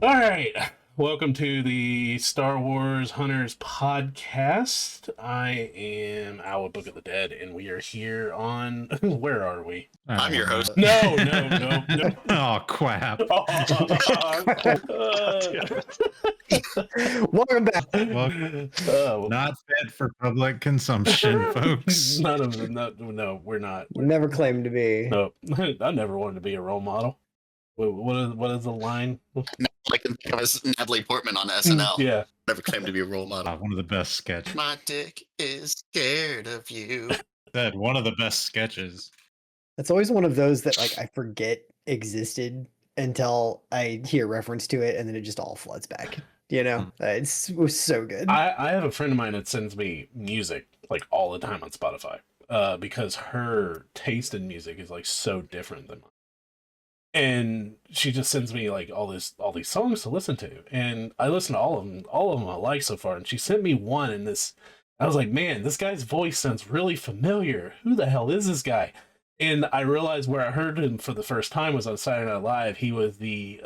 All right. Welcome to the Star Wars Hunters podcast. I am Our Book of the Dead, and we are here on. Where are we? I'm your host. No. Oh, crap. Welcome back. Not fit for public consumption, folks. None of them. No, we're not. Never claimed to be. No, I never wanted to be a role model. What is the line? Like think of as Natalie Portman on SNL. Yeah. Never claimed to be a role model. One of the best sketches. My dick is scared of you. That one of the best sketches. It's always one of those that I forget existed until I hear reference to it, and then it just all floods back. It was so good. I have a friend of mine that sends me music like all the time on Spotify because her taste in music is like so different than mine. And she just sends me like all these songs to listen to, and I listen to all of them I like so far. And she sent me one, and I was like, man, this guy's voice sounds really familiar. Who the hell is this guy? And I realized where I heard him for the first time was on Saturday Night Live. He was the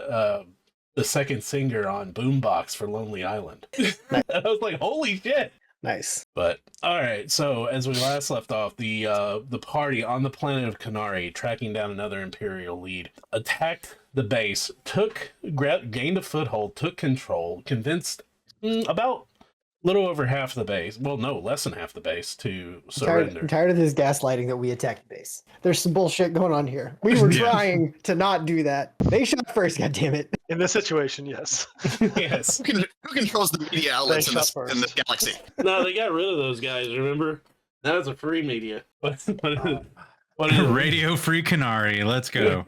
second singer on Boombox for Lonely Island. I was like, holy shit. Nice. But all right, so as we last left off, the party on the planet of Kenari, tracking down another Imperial lead, attacked the base, gained a foothold, took control, convinced about a little over half the base. Well, no, less than half the base to surrender. I'm tired of this gaslighting that we attacked the base. There's some bullshit going on here. We were trying to not do that. They shot first, goddammit. In this situation, yes. Yes. Who controls the media outlets in this galaxy? No, they got rid of those guys, remember? That was a free media. What is it? Radio Free Kenari. Let's go.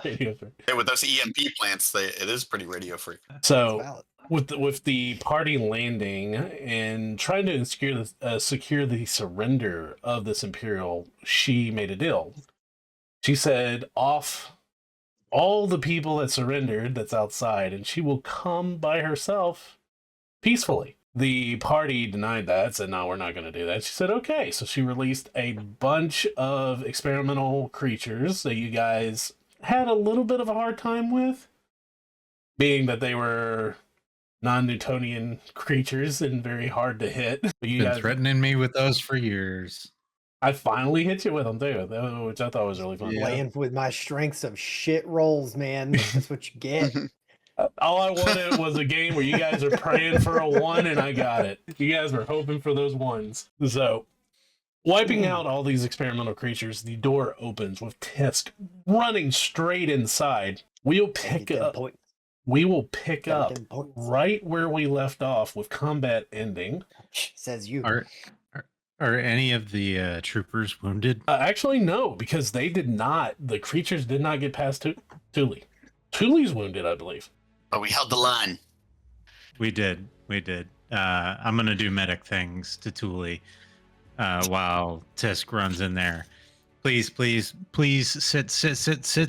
Radio free. Hey, with those EMP plants, it is pretty radio free. So with the party landing and trying to secure the surrender of this Imperial, she made a deal. She said, off all the people that surrendered that's outside, and she will come by herself peacefully. The party denied that, said, no, we're not going to do that. She said, okay. So she released a bunch of experimental creatures that you guys had a little bit of a hard time with, being that they were non-Newtonian creatures and very hard to hit. But you Been guys threatening me with those for years. I finally hit you with them too, which I thought was really fun. Playing with my strengths of shit rolls, man. That's what you get. All I wanted was a game where you guys are praying for a 1, and I got it. You guys were hoping for those 1s. So, wiping out all these experimental creatures, the door opens with Tisk running straight inside. We will pick up right where we left off with combat ending. Says you. Are any of the troopers wounded? Actually, no, because they did not. The creatures did not get past Thule. Thule's wounded, I believe. But we held the line. We did. I'm going to do medic things to Thule while Tisk runs in there. Please sit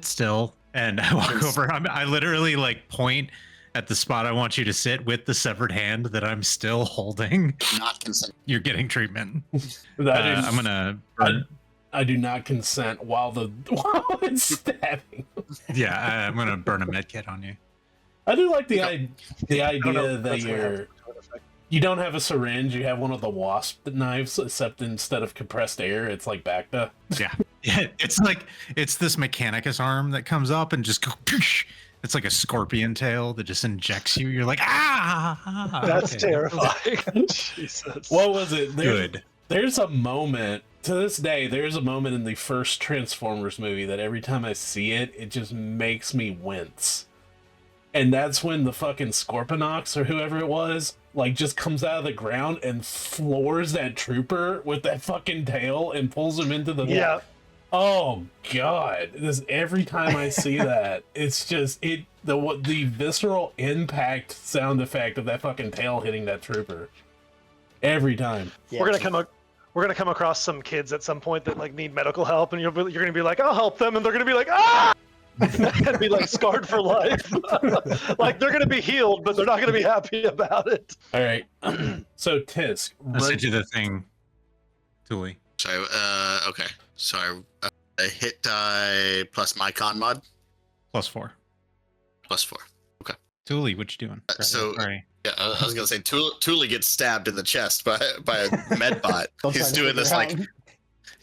still. And I walk over. I literally point at the spot I want you to sit with the severed hand that I'm still holding. Not consent. You're getting treatment. I'm gonna. I do not consent while it's stabbing. Yeah, I'm gonna burn a med kit on you. I do like the idea that you don't have a syringe. You have one of the wasp knives, except instead of compressed air, it's like Bacta. Yeah. It's this Mechanicus arm that comes up and just go. It's like a scorpion tail that just injects you. You're like, ah! That's terrifying. Jesus. What was it? Good. There's a moment, to this day, there's a moment in the first Transformers movie that every time I see it, it just makes me wince. And that's when the fucking Scorpionox, or whoever it was, just comes out of the ground and floors that trooper with that fucking tail and pulls him into the... Yeah. Oh god! Every time I see that, it's just the visceral impact sound effect of that fucking tail hitting that trooper. Every time. Yeah. We're gonna come across some kids at some point that need medical help, and you're gonna be like, I'll help them, and they're gonna be like, ah! And be scarred for life. They're gonna be healed, but they're not gonna be happy about it. All right. So Tisk, I sent you the thing, Thule. So okay. So I hit die plus my con mod. +4. +4. Okay. Thule, what you doing? So- Sorry. Yeah, I was gonna say Thule gets stabbed in the chest by a medbot. Still He's trying to doing this figure like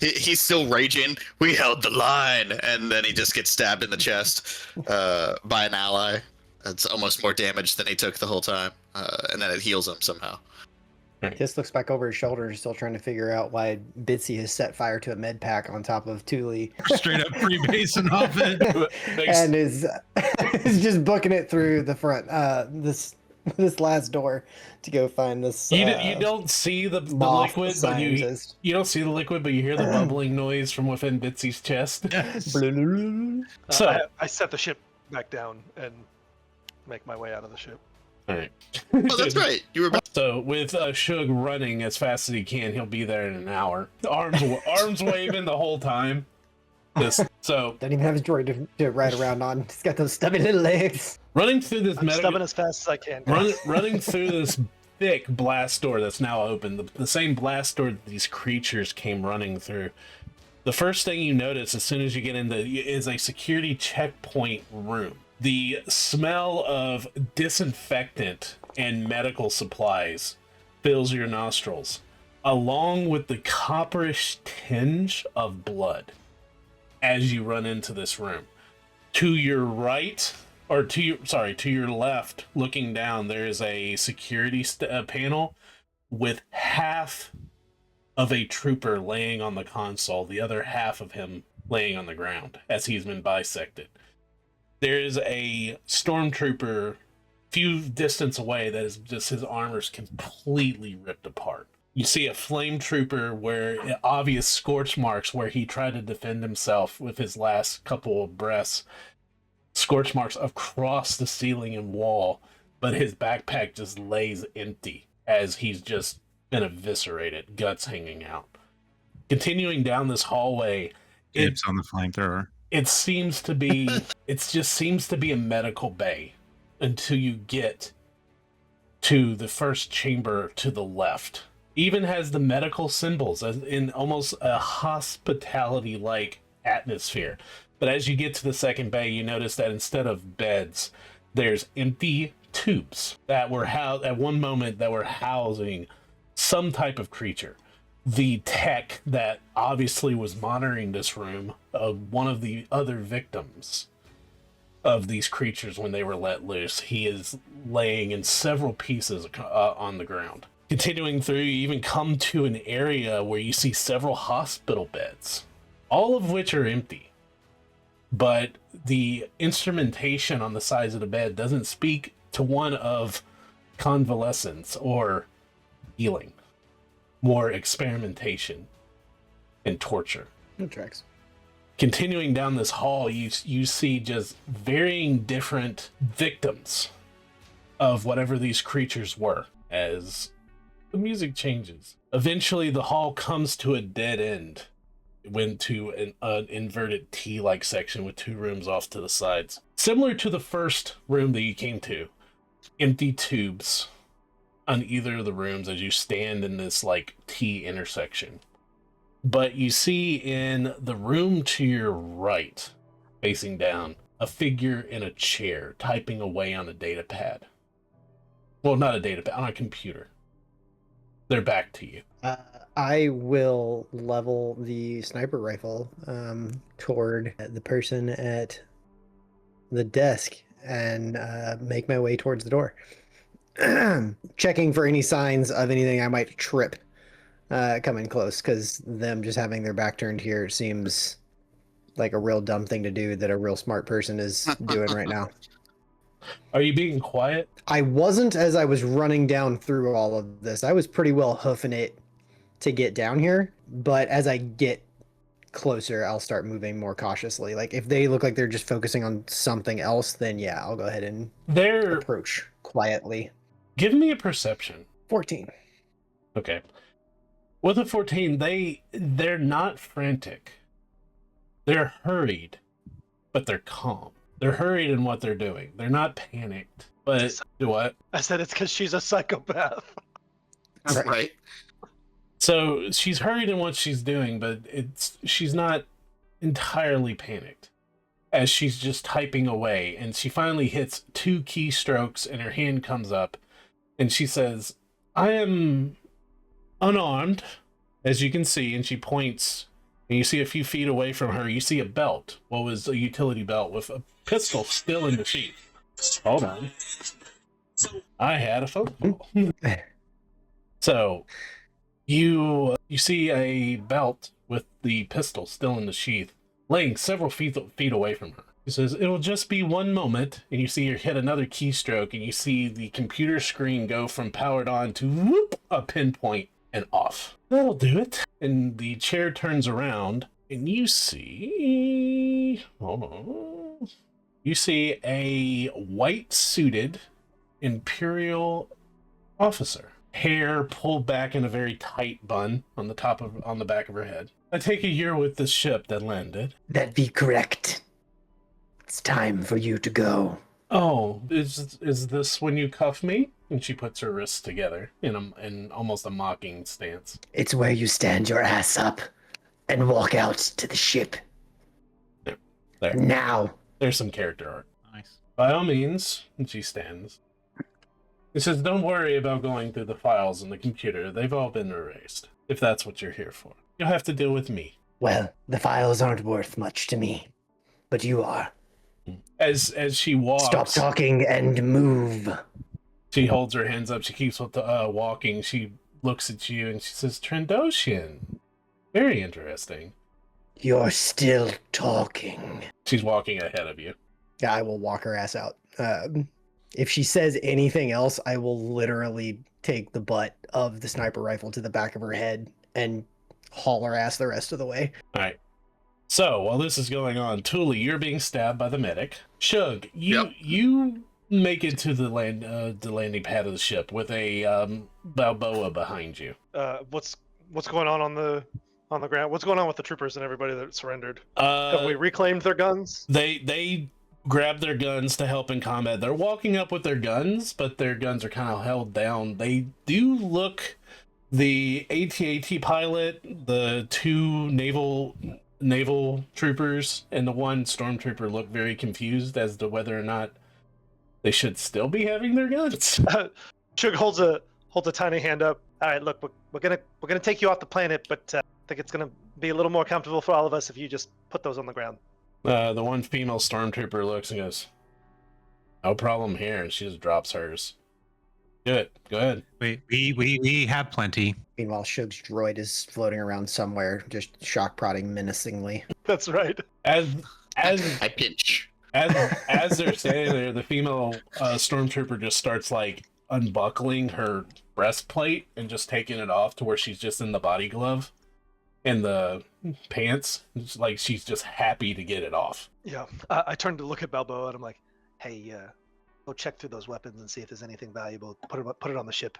out. he's still raging. We held the line, and then he just gets stabbed in the chest by an ally. That's almost more damage than he took the whole time, and then it heals him somehow. Tis looks back over his shoulder, still trying to figure out why Bitsy has set fire to a med pack on top of Thule, Straight up freebasing off it. and is just booking it through the front. This last door to go find this. You don't see the moth liquid, but scientist. you don't see the liquid, but you hear the bubbling noise from within Bitsy's chest. Yes. So I set the ship back down and make my way out of the ship. all right. Oh, that's right. You were about So with Shug running as fast as he can, he'll be there in an hour. Arms waving the whole time. So Doesn't even have his droid to ride around on. He's got those stubby little legs. running through this I'm stubbing as fast as I can. running through this thick blast door that's now open, the same blast door that these creatures came running through. The first thing you notice as soon as you get into is a security checkpoint room. The smell of disinfectant and medical supplies fills your nostrils, along with the copperish tinge of blood as you run into this room. To your right, or to your left, looking down, there is a security panel with half of a trooper laying on the console, the other half of him laying on the ground as he's been bisected. There is a stormtrooper few distance away that is just his armor's completely ripped apart. You see a flame trooper where obvious scorch marks where he tried to defend himself with his last couple of breaths. Scorch marks across the ceiling and wall, but his backpack just lays empty as he's just been eviscerated, guts hanging out. Continuing down this hallway, Dibs on the flamethrower. it seems to be a medical bay until you get to the first chamber to the left. Even has the medical symbols as in almost a hospitality like atmosphere. But as you get to the second bay, you notice that instead of beds, there's empty tubes that were housed at one moment that were housing some type of creature. The tech that obviously was monitoring this room, one of the other victims of these creatures when they were let loose, he is laying in several pieces on the ground. Continuing through, you even come to an area where you see several hospital beds, all of which are empty. But the instrumentation on the sides of the bed doesn't speak to one of convalescence or healing, more experimentation and torture. No tracks. Continuing down this hall, you see just varying different victims of whatever these creatures were as the music changes. Eventually, the hall comes to a dead end. It went to an inverted T-like section with two rooms off to the sides. Similar to the first room that you came to. Empty tubes on either of the rooms as you stand in this like T intersection. But you see in the room to your right, facing down, a figure in a chair typing away on a data pad. Well, not a data pad, on a computer. They're back to you. I will level the sniper rifle toward the person at the desk and make my way towards the door. Checking for any signs of anything I might trip coming close, because them just having their back turned here seems like a real dumb thing to do that a real smart person is doing right now. Are you being quiet? I wasn't as I was running down through all of this. I was pretty well hoofing it to get down here, but as I get closer, I'll start moving more cautiously. Like if they look like they're just focusing on something else, then yeah, I'll go ahead and approach quietly. Give me a perception. 14. Okay. With a 14, they're not frantic. They're hurried, but they're calm. They're hurried in what they're doing. They're not panicked. But what? I said it's because she's a psychopath. right. So she's hurried in what she's doing, but she's not entirely panicked. as she's just typing away, and she finally hits 2 keystrokes and her hand comes up and she says, I am unarmed, as you can see, and she points, and you see a few feet away from her, you see a belt, what was a utility belt with a pistol still in the sheath. Hold on. I had a phone call. So you see a belt with the pistol still in the sheath, laying several feet away from her. He says, it'll just be one moment, and you see her hit another keystroke, and you see the computer screen go from powered on to whoop, a pinpoint and off. That'll do it. And the chair turns around, and you see... Hold on. You see a white-suited Imperial officer. Hair pulled back in a very tight bun on the back of her head. I take it you're with the ship that landed. That'd be correct. It's time for you to go. Oh, is this when you cuff me? And she puts her wrists together in almost a mocking stance. It's where you stand your ass up and walk out to the ship. There. Now. There's some character art. Nice. By all means, and she stands. He says, don't worry about going through the files in the computer. They've all been erased, if that's what you're here for. You'll have to deal with me. Well, the files aren't worth much to me, but you are. As she walks... Stop talking and move. She holds her hands up. She keeps walking. She looks at you and she says, Trandoshan. Very interesting. You're still talking. She's walking ahead of you. Yeah, I will walk her ass out. If she says anything else, I will literally take the butt of the sniper rifle to the back of her head and haul her ass the rest of the way. All right. So while this is going on, Thule, you're being stabbed by the medic. Shug, you make it to the landing pad of the ship with a Balboa behind you. What's going on the ground? What's going on with the troopers and everybody that surrendered? Have we reclaimed their guns? They grab their guns to help in combat. They're walking up with their guns, but their guns are kind of held down. They do look, the AT-AT pilot, the 2 naval troopers, and the 1 stormtrooper look very confused as to whether or not they should still be having their guns. Chug holds a tiny hand up. All right, look, we're gonna take you off the planet, but I think it's gonna be a little more comfortable for all of us if you just put those on the ground. The 1 female stormtrooper looks and goes, no problem here, and she just drops hers. Do it. Go ahead. We have plenty. Meanwhile, Shug's droid is floating around somewhere, just shock prodding menacingly. That's right. As I pinch. as they're standing there, the female stormtrooper just starts like unbuckling her breastplate and just taking it off to where she's just in the body glove and the pants. It's like she's just happy to get it off. Yeah. I turned to look at Balboa and I'm like, hey, go check through those weapons and see if there's anything valuable. Put it on the ship.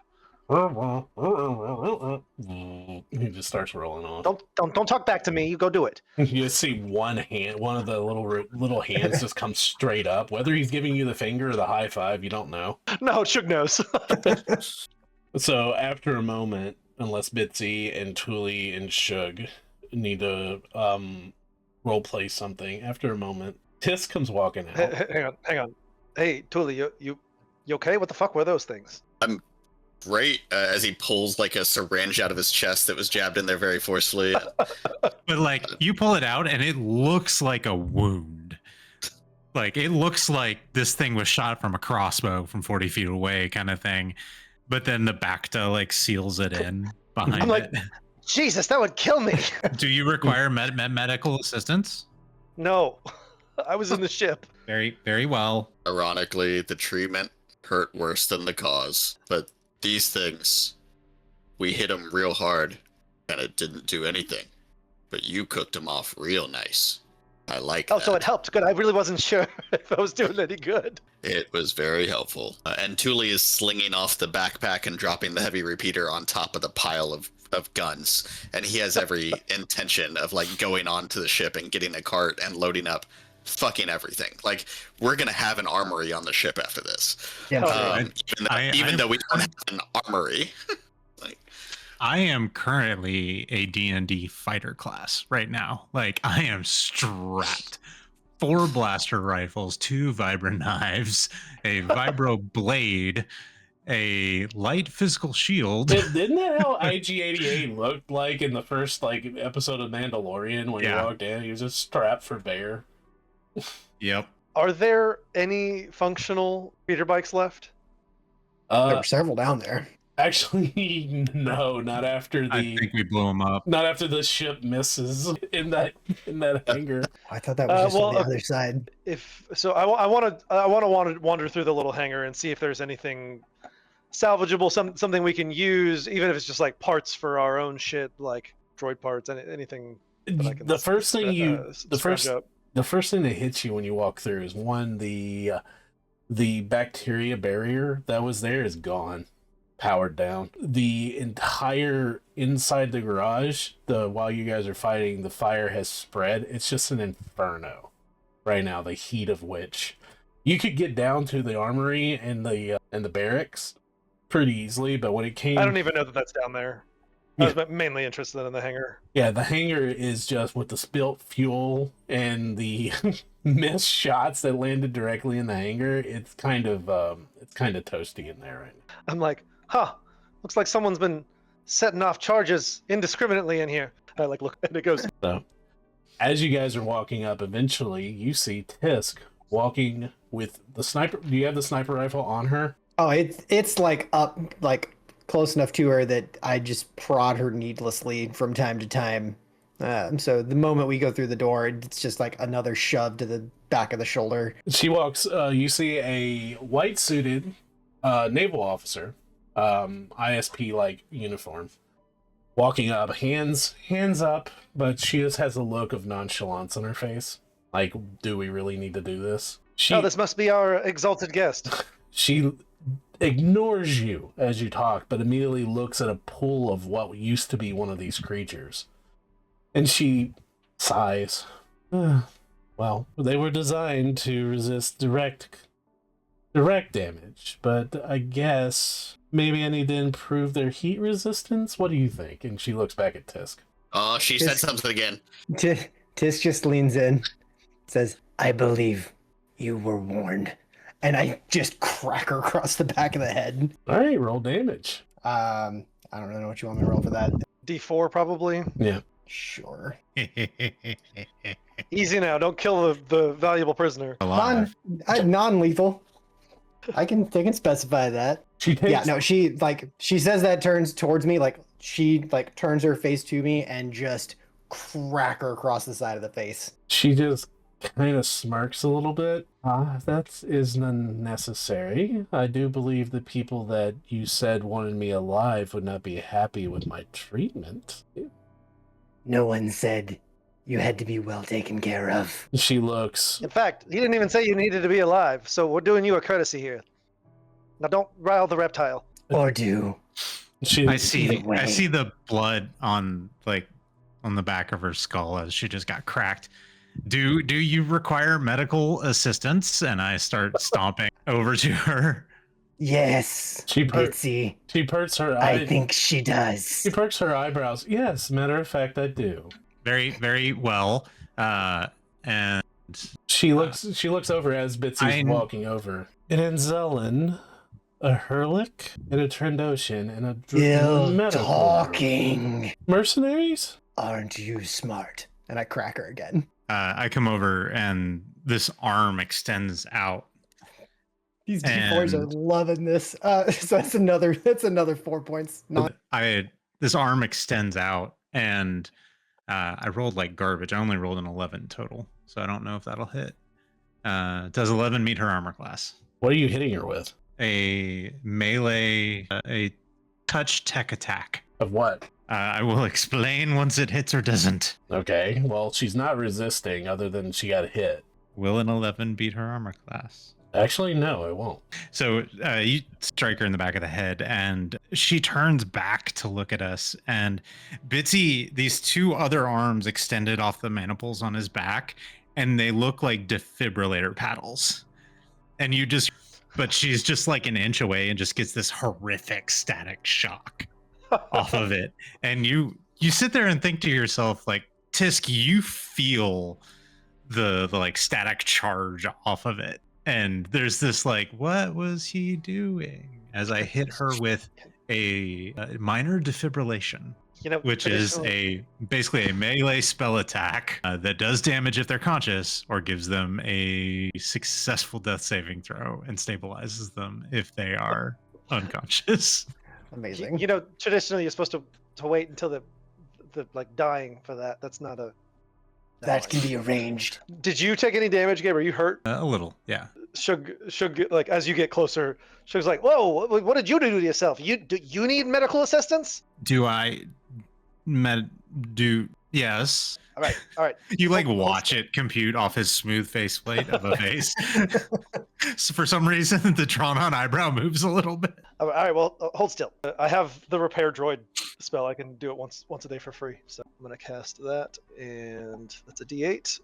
He just starts rolling off. Don't talk back to me. You go do it. You just see one of the little hands just come straight up. Whether he's giving you the finger or the high five, you don't know. No, Chug knows. So after a moment, unless Bitsy and Thule and Shug need to role play something, after a moment, Tisk comes walking out. Hang on. Hey, Thule, you okay? What the fuck were those things? I'm great as he pulls like a syringe out of his chest that was jabbed in there very forcefully. But like you pull it out and it looks like a wound. Like it looks like this thing was shot from a crossbow from 40 feet away kind of thing. But then the Bacta like seals it in behind I'm like, it. Jesus, that would kill me. Do you require medical assistance? No, I was in the ship. Very, very well. Ironically, the treatment hurt worse than the cause. But these things, we hit them real hard, and it didn't do anything. But you cooked them off real nice. I like that. Oh, so it helped. Good. I really wasn't sure if I was doing any good. It was very helpful. And Thule is slinging off the backpack and dropping the heavy repeater on top of the pile of guns. And he has every intention of like going onto the ship and getting a cart and loading up fucking everything. Like, we're going to have an armory on the ship after this. Yeah, Even though we don't have an armory. I am currently a D&D fighter class right now. Like I am strapped 4 blaster rifles, 2 vibra knives, a vibro blade, a light physical shield. Didn't that how IG-88 looked like in the first episode of Mandalorian when he Yeah. walked in? He was just strapped for bear. Yep. Are there any functional speeder bikes left? There were several down there. Actually, no, not after I think we blew them up. not after the ship misses in that hangar. I thought that was just well, on the other side. If so, I want to wander through the little hangar and see if there's anything salvageable, something we can use, even if it's just like parts for our own shit, like droid parts, anything. That I can The first thing scrounge up. the first thing that hits you when you walk through is one, the bacteria barrier that was there is gone, powered down. The entire inside the garage, while you guys are fighting, the fire has spread. It's just an inferno right now, the heat of which you could get down to the armory and the barracks pretty easily, but when it came, I don't even know that that's down there. Yeah. I was mainly interested in the hangar. Yeah, the hangar is just with the spilt fuel and the missed shots that landed directly in the hangar. It's kind of toasty in there right now. I'm like, looks like someone's been setting off charges indiscriminately in here. I look and it goes. So, as you guys are walking up, eventually you see Tisk walking with the sniper. Do you have the sniper rifle on her? Oh, it's like up, like close enough to her that I just prod her needlessly from time to time. So the moment we go through the door, it's just like another shove to the back of the shoulder. She walks. You see a white-suited naval officer, ISP like uniform, walking up, hands up, but she just has a look of nonchalance on her face. Like, do we really need to do this? This must be our exalted guest. She ignores you as you talk, but immediately looks at a pool of what used to be one of these creatures. And she sighs. Well, they were designed to resist direct damage, but I guess maybe I need to improve their heat resistance? What do you think? And she looks back at Tisk. Oh, she said something again. Tisk just leans in, says, "I believe you were warned." And I just crack her across the back of the head. All right, roll damage. I don't really know what you want me to roll for that. D4 probably. Yeah. Sure. Easy now. Don't kill the valuable prisoner. Alive. Non-lethal. I can specify that. She takes. Yeah, no, she says that, turns towards me, she turns her face to me and just crack her across the side of the face. She just kind of smirks a little bit. That is unnecessary. I do believe the people that you said wanted me alive would not be happy with my treatment. No one said you had to be well taken care of. She looks. In fact, he didn't even say you needed to be alive, so we're doing you a courtesy here. Now don't rile the reptile. Or do. I see Either way. the blood on the back of her skull as she just got cracked. Do you require medical assistance? And I start stomping over to her. Yes, She Bitsy. She perks her. I think she does. She perks her eyebrows. Yes, matter of fact, I do. Very, very well. And She looks over as Bitsy's walking over. An Anzellan, a Hurlik, and a Trandoshan, and a Still medical. talking. Mercenaries? Aren't you smart? And I crack her again. I come over and this arm extends out. These D4s are And- loving this. So that's another 4 points. This arm extends out, and I rolled like garbage. I only rolled an 11 total, so I don't know if that'll hit. Does 11 meet her armor class? What are you hitting her with? A melee, a touch tech attack. Of what? I will explain once it hits or doesn't. Okay, well, she's not resisting other than she got hit. Will an 11 beat her armor class? Actually, no, it won't. So you strike her in the back of the head, and she turns back to look at us. And Bitsy, these 2 other arms extended off the maniples on his back, and they look like defibrillator paddles. And but she's just like an inch away and just gets this horrific static shock off of it. And you sit there and think to yourself, like, Tisk, you feel the like static charge off of it. And there's this like, what was he doing? As I hit her with a minor defibrillation, which is basically a melee spell attack that does damage if they're conscious, or gives them a successful death saving throw and stabilizes them if they are unconscious. Amazing. Traditionally you're supposed to wait until the like dying for that. That's not a. That can be arranged. Did you take any damage, Gabe? Are you hurt? A little, yeah. Shug, like as you get closer, Shug's like, "Whoa! What did you do to yourself? Do you need medical assistance?" Do I yes. All right. You like watch it compute off his smooth faceplate of a face. So for some reason, the drawn-on eyebrow moves a little bit. All right. Well, hold still. I have the repair droid spell. I can do it once a day for free. So I'm gonna cast that, and that's a D8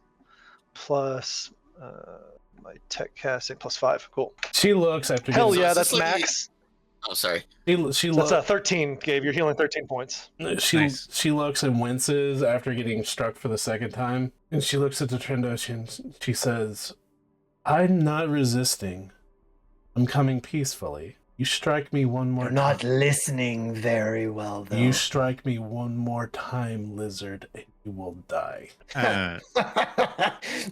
plus my tech casting plus 5. Cool. She looks after. Hell getting- yeah, Is this that's like- max. Oh, sorry. She That's looks. 13, Gabe. You're healing 13 points. Nice. She looks and winces after getting struck for the second time, and she looks at the Trandoshan. She says, "I'm not resisting. I'm coming peacefully. You strike me one more You're time. not listening very well, though. You strike me one more time, lizard, and you will die."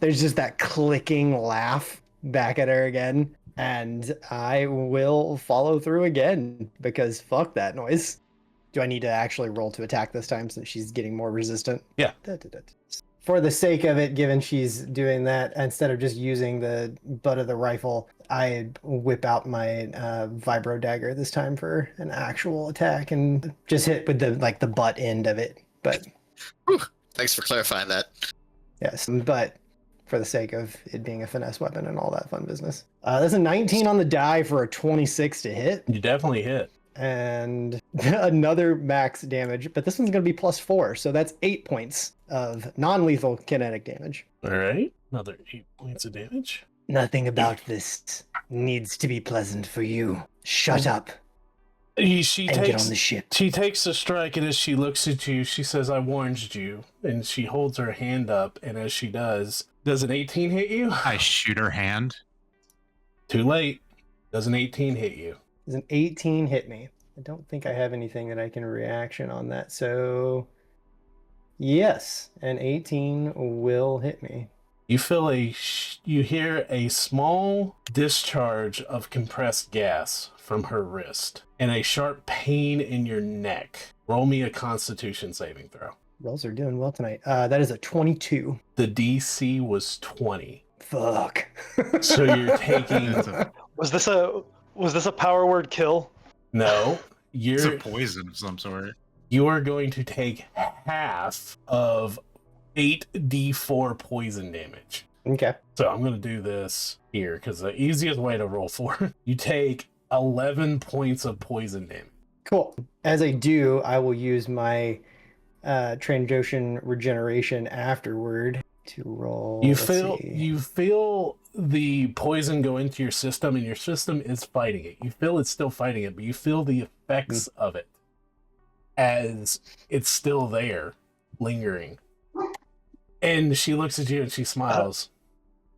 There's just that clicking laugh back at her again, and I will follow through again because fuck that noise. Do I need to actually roll to attack this time since she's getting more resistant? Yeah. For the sake of it, given she's doing that, instead of just using the butt of the rifle, I whip out my vibro dagger this time for an actual attack and just hit with the butt end of it. But Whew. Thanks for clarifying that. yes, but for the sake of it being a finesse weapon and all that fun business. That's a 19 on the die for a 26 to hit. You definitely hit. And another max damage, but this one's going to be +4, so that's 8 points of non-lethal kinetic damage. All right, another 8 points of damage. Nothing about this needs to be pleasant for you. Shut up She and get on the ship. She takes a strike, and as she looks at you, she says, "I warned you." And she holds her hand up, and as she does an 18 hit you? I shoot her hand. Too late. Does an 18 hit you? Does an 18 hit me? I don't think I have anything that I can reaction on that, so yes, an 18 will hit me. You feel you hear a small discharge of compressed gas from her wrist, and a sharp pain in your neck. Roll me a Constitution saving throw. Rolls are doing well tonight. That is a 22. The DC was 20. Fuck. So you're taking Was this a power word kill? no. It's a You're poison of some sort. you are going to take half of 8d4 poison damage. Okay. So I'm going to do this here because the easiest way to roll for you take 11 points of poison damage. Cool. As I do, I will use my Trandoshan regeneration afterward to roll. You let's see. you feel the poison go into your system, and your system is fighting it. You feel it's still fighting it, but you feel the effects of it as it's still there, lingering. And she looks at you and she smiles.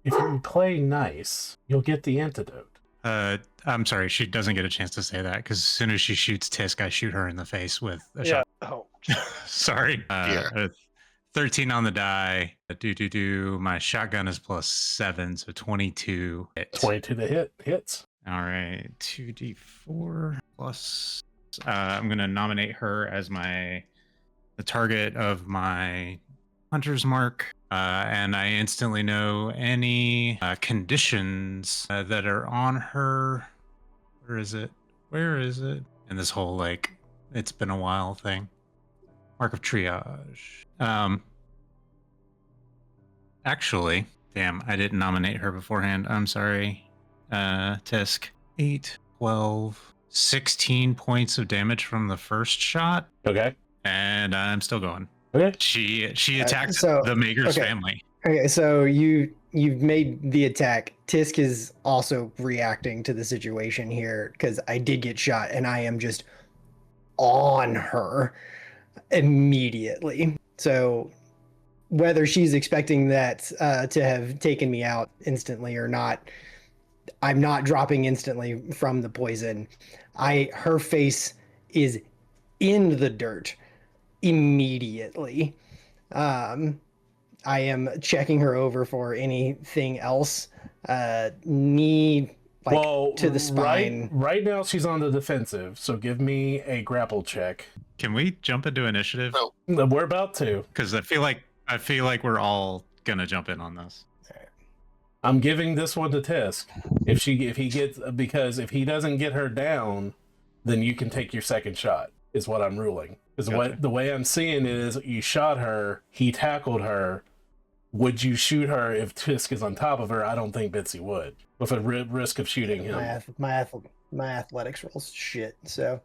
If you play nice, you'll get the antidote. I'm sorry, she doesn't get a chance to say that because as soon as she shoots Tisk, I shoot her in the face with a Yeah. shot. Oh. Sorry. Yeah. 13 on the die. My shotgun is +7, so 22. Hit. 22 to hit. Hits. All right, 2d4 plus. I'm gonna nominate her as the target of my hunter's mark, and I instantly know any conditions that are on her. Where is it? Where is it? And this whole it's been a while thing. Mark of triage. Actually, damn, I didn't nominate her beforehand. I'm sorry. Tisk. 8, 12, 16 points of damage from the first shot, Okay. and I'm still going. Okay. She attacked so- the Mager's okay. family. Okay, so you've made the attack. Tisk is also reacting to the situation here because I did get shot and I am just on her immediately. So whether she's expecting that to have taken me out instantly or not, I'm not dropping instantly from the poison. Her face is in the dirt immediately. I am checking her over for anything else. Knee to the spine. Right now she's on the defensive, so give me a grapple check. Can we jump into initiative? No. We're about to. Because I feel like we're all gonna jump in on this. I'm giving this one to Tisk. If he doesn't get her down, then you can take your second shot, is what I'm ruling. Because Gotcha. the way I'm seeing it is you shot her, he tackled her. Would you shoot her if Tisk is on top of her? I don't think Bitsy would. With a risk of shooting him. My athletics rolls shit. So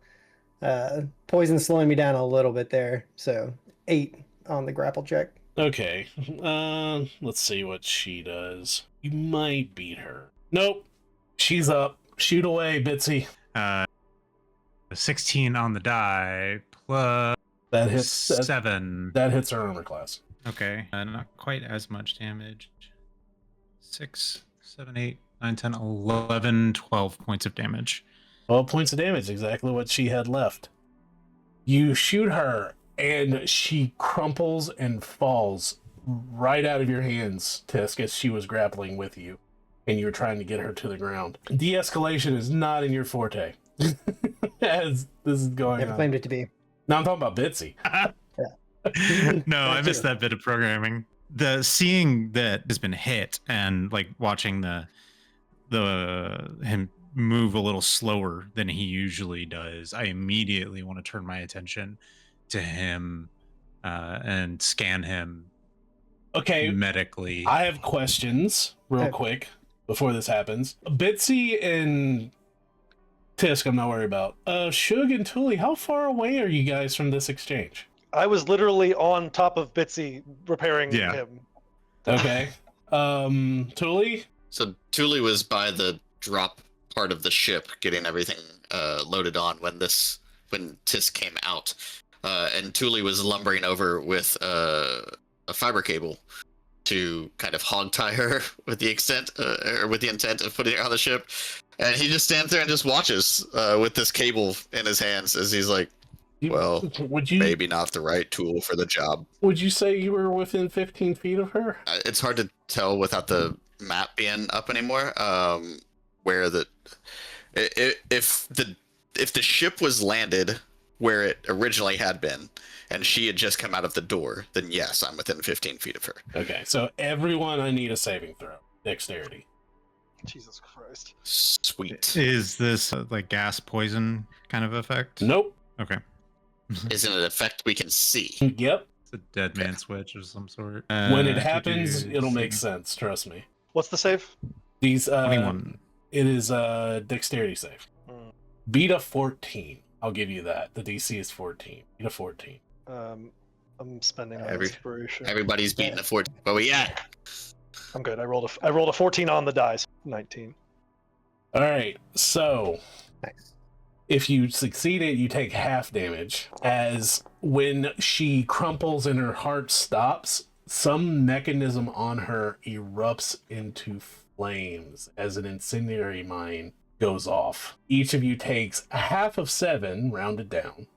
poison's slowing me down a little bit there. So 8 on the grapple check. Okay. Let's see what she does. You might beat her. Nope. She's up. Shoot away, Bitsy. 16 on the die plus That hits 7. That hits her armor class. Okay, not quite as much damage. 6, 7, 8, 9, 10, 11, 12 points of damage. 12 points of damage, exactly what she had left. You shoot her, and she crumples and falls right out of your hands, Tisk, as she was grappling with you, and you were trying to get her to the ground. De-escalation is not in your forte. As this is going Never on. claimed it to be. No, I'm talking about Bitsy. No, I missed that bit of programming. The seeing that has been hit and like watching the him move a little slower than he usually does, I immediately want to turn my attention to him and scan him Okay, medically. I have questions real quick before this happens. Bitsy and Tisk, I'm not worried about. Shug and Tuli, how far away are you guys from this exchange? I was literally on top of Bitsy repairing him. Okay. Tuli? So Thule was by the drop part of the ship, getting everything loaded on when Tisk came out, and Thule was lumbering over with a fiber cable to kind of hog tie her with the intent of putting her on the ship, and he just stands there and just watches with this cable in his hands as he's like, well, maybe not the right tool for the job. Would you say you were within 15 feet of her? It's hard to tell without the map being up anymore. Where if the ship was landed where it originally had been, and she had just come out of the door, then yes, I'm within 15 feet of her. Okay, so everyone, I need a saving throw. Dexterity. Jesus Christ. Sweet. Is this like gas poison kind of effect? Nope. Okay. Is it an effect we can see? Yep. It's a dead man switch of some sort. When it happens, it'll make sense. Trust me. What's the save? These 21. It is a dexterity save. Beat a 14. I'll give you that. The DC is 14. Beat a 14. I'm spending on inspiration. Everybody's beating a 14. But we at? I'm good. I rolled a 14 on the dice. 19. All right. So Nice. if you succeed it, you take half damage. As when she crumples and her heart stops, some mechanism on her erupts into flames as an incendiary mine goes off. Each of you takes half of 7, rounded down.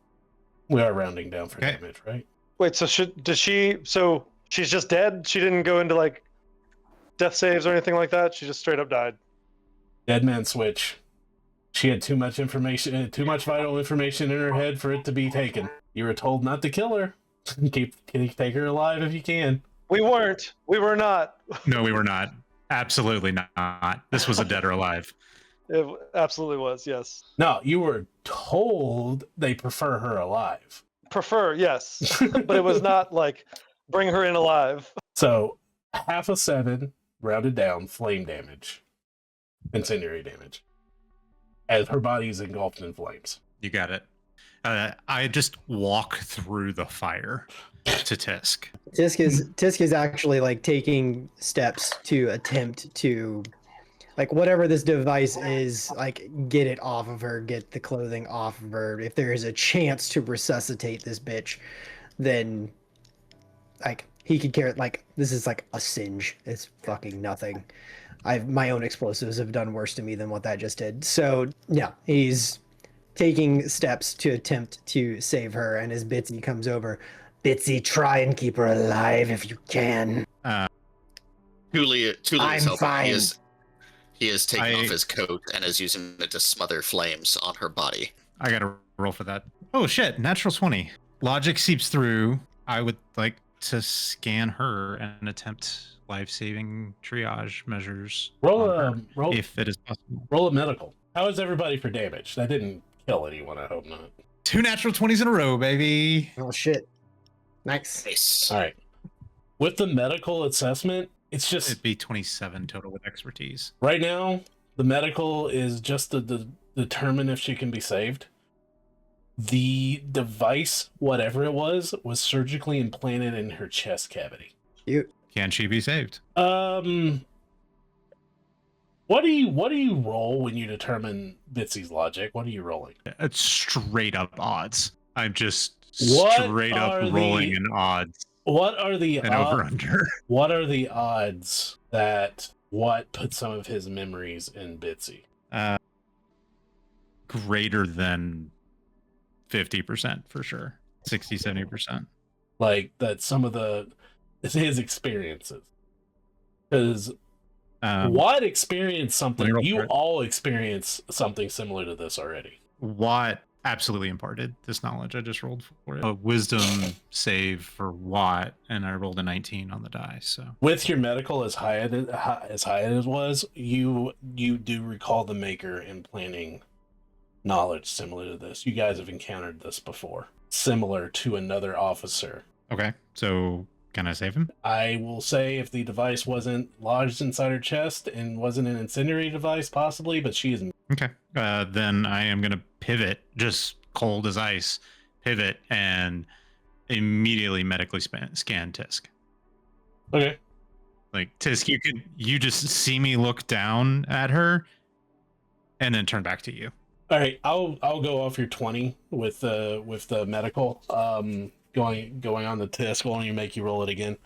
We are rounding down for damage, right? Wait, so so she's just dead? She didn't go into like death saves or anything like that? She just straight up died. Dead man switch. She had too much information, too much vital information in her head for it to be taken. You were told not to kill her. Take her alive if you can. We weren't. We were not. No, we were not. Absolutely not. This was a dead or alive. It absolutely was, yes. No, you were told they prefer her alive. Prefer, yes. But it was not like bring her in alive. So half of 7, rounded down, flame damage, incendiary damage, as her body is engulfed in flames. You got it. I just walk through the fire to Tisk. Tisk is actually like taking steps to attempt to, like, whatever this device is, like, get it off of her, get the clothing off of her. If there is a chance to resuscitate this bitch, then like he could care, like, this is like a singe. It's fucking nothing. My own explosives have done worse to me than what that just did. So yeah, he's taking steps to attempt to save her, and as Bitsy comes over, Bitsy, try and keep her alive if you can. Thule is I'm helping. fine. He is taking off his coat and is using it to smother flames on her body. I gotta roll for that. Oh shit, natural 20. Logic seeps through. I would like to scan her and attempt life-saving triage measures. Roll on her, roll if it is possible. roll a medical. How is everybody for damage? That didn't kill anyone. I hope not. 2 natural 20s in a row, baby. Oh shit. Nice. Nice. All right. With the medical assessment, it's just It'd be 27 total with expertise. right now. The medical is just to determine if she can be saved. The device, whatever it was surgically implanted in her chest cavity. Cute. Can she be saved? What do you roll when you determine Bitsy's logic? What are you rolling? It's straight up odds. I'm just What straight are up rolling the- in odds What are the and over under. What are the odds that what put some of his memories in Bitsy? Greater than 50% for sure. 60, 70%. Like that some of his experiences. Because Watt experienced something. roll You for it. all experienced something similar to this already. Watt absolutely imparted this knowledge. I just rolled for it. A wisdom save for Watt, and I rolled a 19 on the die. So With your medical as high as it was, you do recall the maker implanting knowledge similar to this. You guys have encountered this before, similar to another officer. okay, so can I save him? I will say if the device wasn't lodged inside her chest and wasn't an incendiary device, possibly, but she is. Okay, then I am gonna pivot, just cold as ice, pivot and immediately medically scan Tisk. Okay. Like Tisk, you just see me look down at her, and then turn back to you. All right. I'll go off your 20 with the medical. Going on the test. Going to make you roll it again.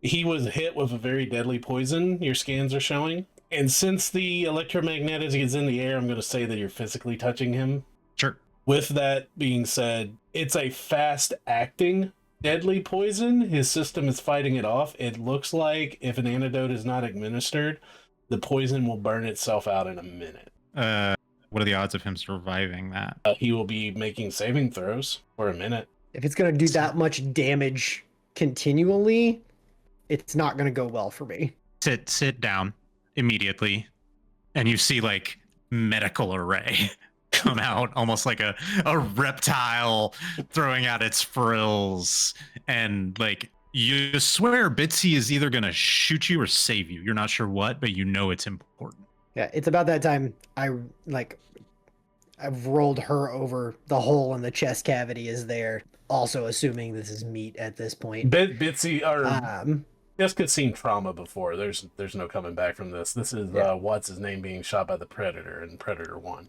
He was hit with a very deadly poison. Your scans are showing. And since the electromagnetic is in the air, I'm going to say that you're physically touching him. Sure. With that being said, it's a fast-acting deadly poison. His system is fighting it off. It looks like if an antidote is not administered, the poison will burn itself out in a minute. What are the odds of him surviving that? He will be making saving throws for a minute. If it's gonna do that much damage continually, it's not gonna go well for me. Sit down immediately, and you see like medical array come out, almost like a reptile throwing out its frills, and like you swear Bitsy is either gonna shoot you or save you. You're not sure what, but you know it's important. Yeah, it's about that time I've rolled her over. The hole in the chest cavity is there. Also assuming this is meat at this point. Bitsy or Jessica's seen trauma before. There's no coming back from this. This is what's his name being shot by the Predator in Predator 1.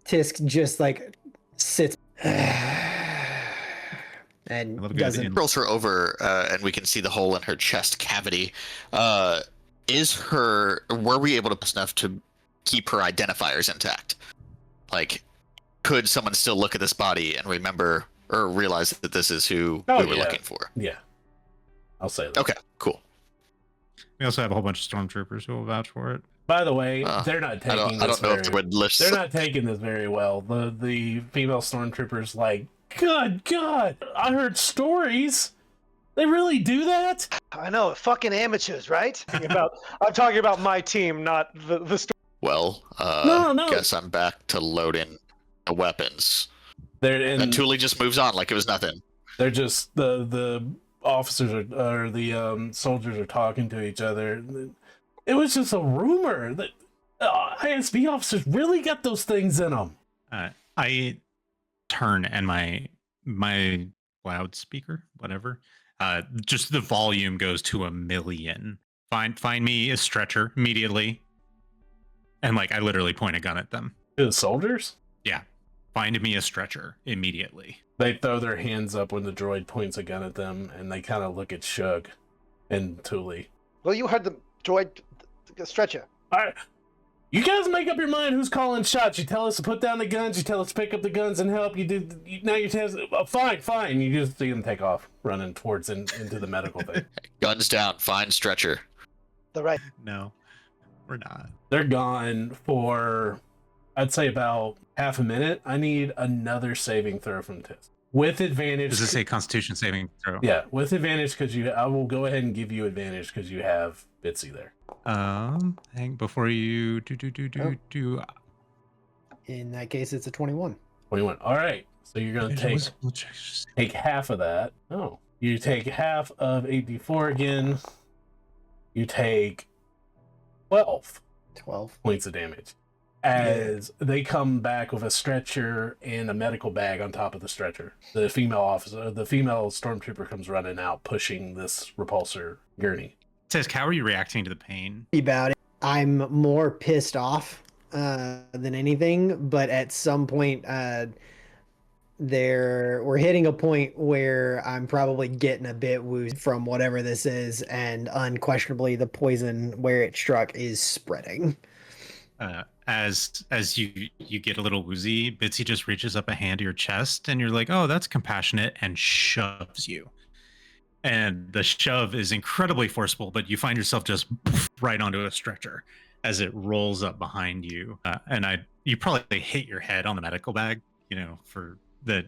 Tisk just like sits and doesn't. Rolls her over, and we can see the hole in her chest cavity. Were we able to pass enough to keep her identifiers intact? Like, could someone still look at this body and remember or realize that this is who we were looking for? Yeah, I'll say that. Okay, cool. We also have a whole bunch of stormtroopers who will vouch for it. By the way, they're not taking I don't know if they would list. They're not taking this very well. The female stormtroopers like, good God, I heard stories. They really do that? I know, fucking amateurs, right? I'm talking about my team, not the story. Well, No. guess I'm back to loading the weapons. And And Thule just moves on like it was nothing. they're just the officers or the soldiers are talking to each other. It was just a rumor that ISB officers really got those things in them. I turn and my loudspeaker, whatever, just the volume goes to 1,000,000. Find me a stretcher immediately, and like I literally point a gun at them. To the soldiers? Yeah. find me a stretcher immediately. They throw their hands up when the droid points a gun at them, and they kind of look at Shug and Thule. Well, you heard the droid stretcher. All right. You guys make up your mind who's calling shots. You tell us to put down the guns. You tell us to pick up the guns and help. Now you tell us, fine. You just see them take off, running towards into the medical thing. Guns down. Find stretcher. The right. No, we're not. They're gone for, I'd say, about half a minute. I need another saving throw from Tisk. With advantage. Does this say Constitution saving throw? Yeah, with advantage because I will go ahead and give you advantage because you have Bitsy there. Hang before you do. In that case, it's a 21. 21. All right. So you're going to take half of that. Oh, you take half of 8d4 again. You take 12 points of damage as they come back with a stretcher and a medical bag on top of the stretcher. The female stormtrooper comes running out, pushing this repulsor gurney. Tisk, how are you reacting to the pain? About it, I'm more pissed off than anything, but at some point we're hitting a point where I'm probably getting a bit woozy from whatever this is, and unquestionably the poison where it struck is spreading. As you get a little woozy, Bitsy just reaches up a hand to your chest, and you're like, "Oh, that's compassionate," and shoves you. And the shove is incredibly forceful, but you find yourself just right onto a stretcher as it rolls up behind you. You probably hit your head on the medical bag, for the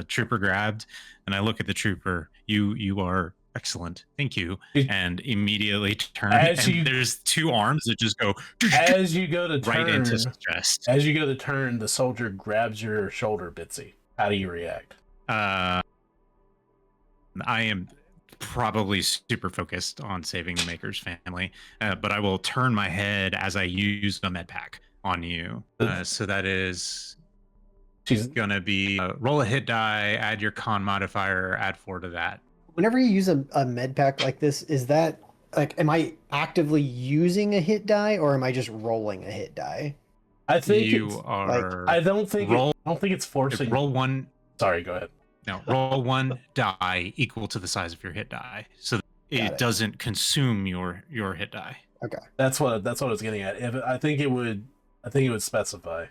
trooper grabbed. And I look at the trooper. You are excellent, thank you, and immediately turn. There's two arms that just go as you go to turn, right into his chest. As you go to turn, the soldier grabs your shoulder, Bitsy. How do you react? I am probably super focused on saving the Maker's family, but I will turn my head as I use the med pack on you. So that is, she's gonna be roll a hit die, add your con modifier, add 4 to that. Whenever you use a med pack like this, is that like, am I actively using a hit die or am I just rolling a hit die? I think you are. Like, I don't think it's forcing. Roll one. Sorry, go ahead. No, roll 1 die equal to the size of your hit die, so it doesn't consume your hit die. Okay, that's what I was getting at. I think it would specify.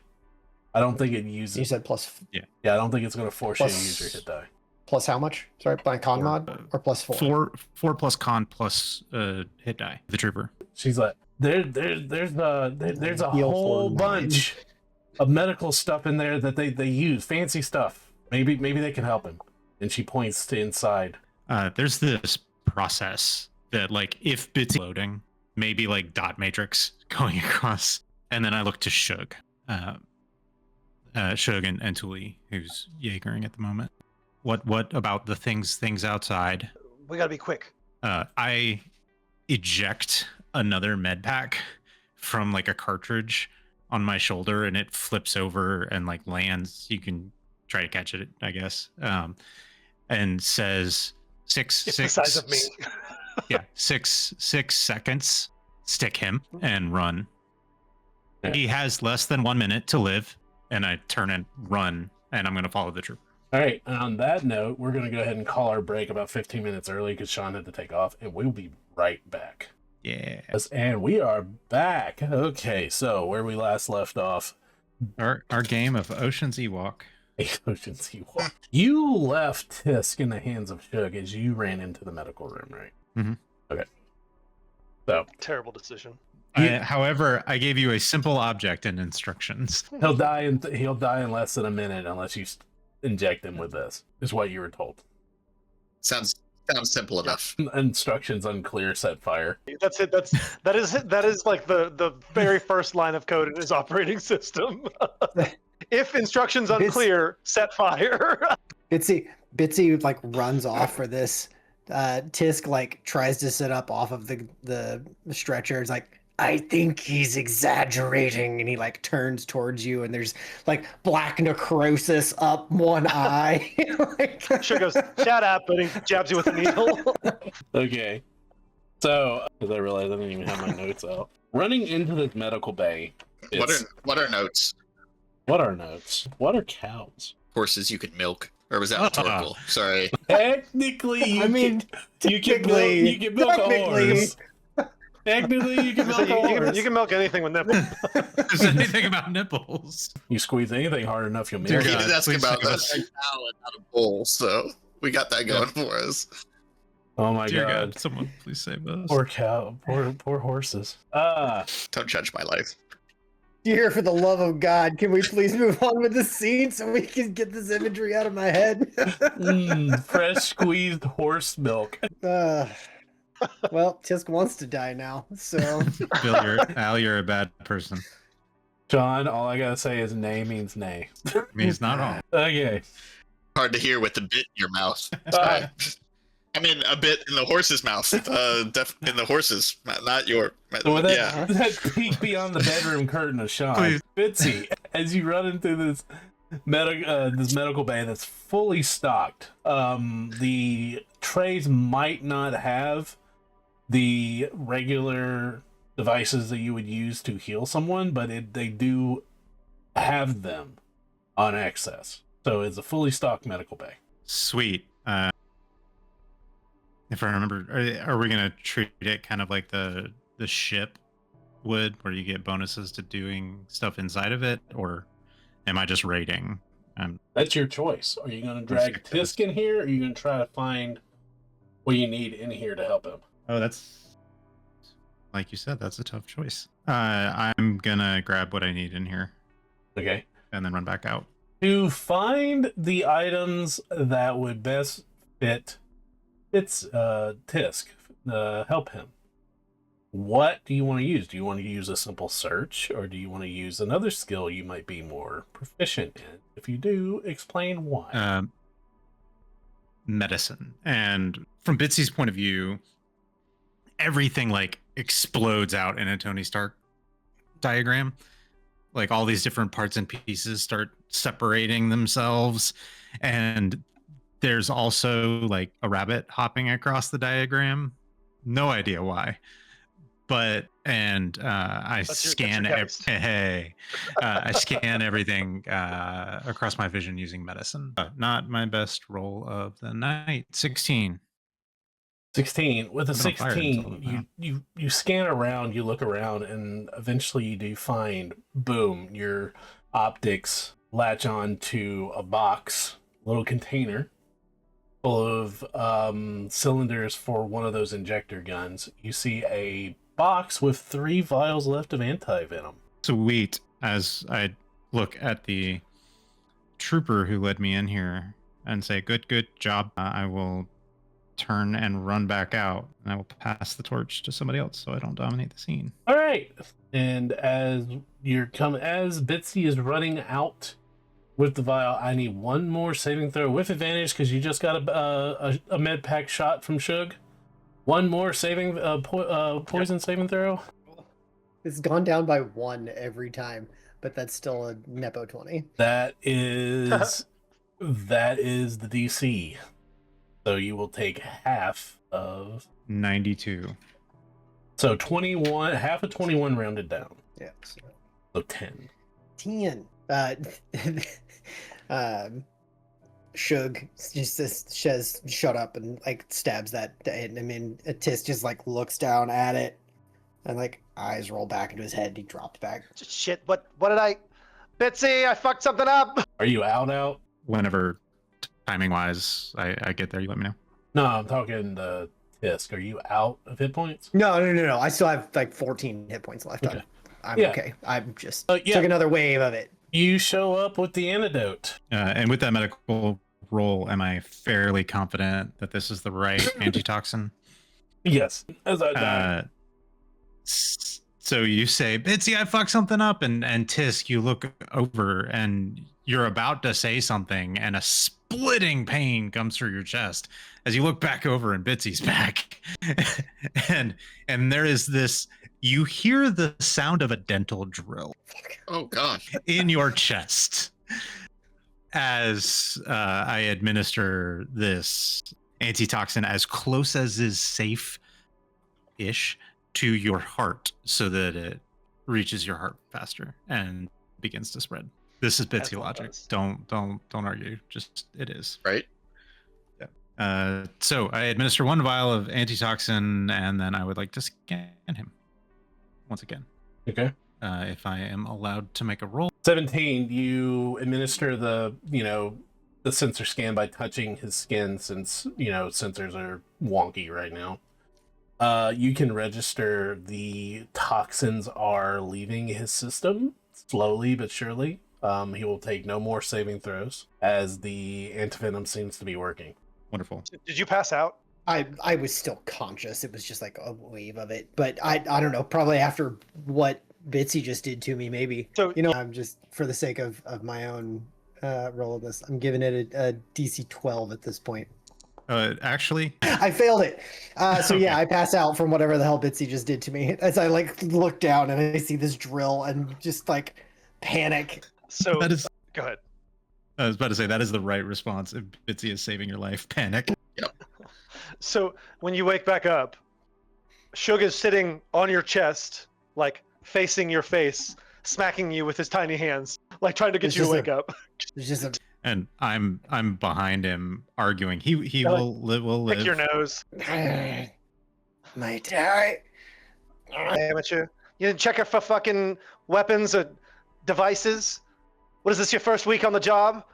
I don't think it uses. You said plus. Yeah, I don't think it's going to force you to use your hit die. Plus how much? Sorry, by con mod or plus 4? 4 plus con plus hit die. The trooper. She's like, there's a whole bunch of medical stuff in there that they use, fancy stuff. Maybe they can help him. And she points to inside. There's this process that, like, if Bitsy loading, maybe like dot matrix going across, and then I look to Shug, Shug and Thule, who's Jaegering at the moment. What about the things outside? We gotta be quick. I eject another med pack from like a cartridge on my shoulder, and it flips over and like lands. You can try to catch it, I guess. And says It's the size of me. Yeah, 6 seconds. Stick him and run. Yeah. He has less than 1 minute to live, and I turn and run, and I'm going to follow the trooper. All right. On that note, we're going to go ahead and call our break about 15 minutes early because Sean had to take off, and we'll be right back. Yeah. And we are back. Okay, so where we last left off. Our game of Ocean's Ewok. Ocean's Ewok. You left Tisk in the hands of Shug as you ran into the medical room, right? Mm-hmm. Okay. So Terrible decision. However, I gave you a simple object and instructions. he'll die in less than a minute unless you inject him with this. Is what you were told. Sounds simple enough. Instructions unclear. Set fire. That's it. That is like the very first line of code in his operating system. If instructions unclear, set fire. Bitsy like runs off for this. Tisk like tries to sit up off of the stretcher. It's like, I think he's exaggerating, and he like turns towards you, and there's like black necrosis up one eye. Sure goes, shut up, but he jabs you with a needle. Okay. So, because I realized I didn't even have my notes out. Running into this medical bay. What are notes? What are notes? What are cows? Horses you can milk. Or was that rhetorical? Sorry. Technically, you I mean, you can milk a horse. Technically, you can So milk a horse. you can milk anything with nipples. Is there anything about nipples? You squeeze anything hard enough, you'll Dear milk He it. God, did ask please about save a us. cow and not a bull, so we got that going for us. Oh my Dear god. God, someone please save us. Poor cow. Poor horses. Don't judge my life. Dear, for the love of God, can we please move on with the scene so we can get this imagery out of my head? Fresh squeezed horse milk. Well, Tisk wants to die now, so Bill, Al, you're a bad person. John, all I gotta say is nay means nay. Means not all. Okay. Hard to hear with the bit in your mouth. I mean, a bit in the horse's mouth. In the horse's, not your. So with that, Yeah. that peek beyond the bedroom curtain of Sean, Please. Bitsy, as you run into this medical bay that's fully stocked, the trays might not have the regular devices that you would use to heal someone, but they do have them on access. So it's a fully stocked medical bay. Sweet. If I remember, are we gonna treat it kind of like the ship would, where you get bonuses to doing stuff inside of it, or am I just raiding? That's your choice. Are you going to drag Tisk in here, or are you going to try to find what you need in here to help him? Oh, that's like you said. That's a tough choice. I'm gonna grab what I need in here Okay. and then run back out. To find the items that would best fit Tisk, help him. What do you want to use? Do you want to use a simple search, or do you want to use another skill you might be more proficient in? If you do, explain why. Medicine. And from Bitsy's point of view, everything like explodes out in a Tony Stark diagram. Like all these different parts and pieces start separating themselves. And there's also like a rabbit hopping across the diagram. No idea why. But I scan I scan everything across my vision using medicine. Not my best roll of the night. 16. 16. With a I've been on fire until 16, you scan around, you look around, and eventually you do find, boom, your optics latch on to a box, little container full of cylinders for one of those injector guns. You see a box with 3 vials left of anti-venom. Sweet. As I look at the trooper who led me in here and say, good job, I will turn and run back out, and I will pass the torch to somebody else so I don't dominate the scene. All right. And as Bitsy is running out with the vial, I need one more saving throw with advantage because you just got a med pack shot from Shug. One more saving poison saving throw. it's gone down by 1 every time, but that's still a Nepo 20. That is the DC. So you will take half of 92. so 21, half of 21 rounded down. Yeah. So 10. 10. Shug just says shut up and like stabs that, and I mean Tisk just like looks down at it and like eyes roll back into his head and he dropped back. Shit, what did I... Bitsy, I fucked something up! Are you out? Whenever timing wise I get there, you let me know. No, I'm talking Tisk. Are you out of hit points? No. I still have like 14 hit points left. Okay. I'm Yeah. okay. I'm just Yeah. took another wave of it. You show up with the antidote. And with that medical roll, am I fairly confident that this is the right antitoxin? Yes. As I die. So you say, Bitsy, I fucked something up, and Tisk, you look over and you're about to say something, and a splitting pain comes through your chest as you look back over and Bitsy's back. and there is this, you hear the sound of a dental drill Oh God. in your chest as I administer this antitoxin as close as is safe-ish to your heart so that it reaches your heart faster and begins to spread. This is As Bitsy one logic. does. Don't argue. Just it is. Right? So I administer 1 vial of antitoxin, and then I would like to scan him once again. Okay. If I am allowed to make a roll. 17, you administer the sensor scan by touching his skin, since, sensors are wonky right now. You can register the toxins are leaving his system slowly but surely. He will take no more saving throws as the antivenom seems to be working. Wonderful. Did you pass out? I was still conscious. It was just like a wave of it. But I don't know, probably after what Bitsy just did to me, maybe. So- I'm just, for the sake of my own roll of this, I'm giving it a DC 12 at this point. Actually, I failed it. So yeah, Okay. I pass out from whatever the hell Bitsy just did to me. As I look down and I see this drill and just panic. So that is. go ahead. I was about to say that is the right response. If Bitsy is saving your life, panic. So when you wake back up, Shug is sitting on your chest, facing your face, smacking you with his tiny hands, trying to get It's you to just wake up. There's just a And I'm behind him arguing. He will live. Pick your nose. my die. Damn it, you. You didn't check it for fucking weapons or devices? What is this, your first week on the job?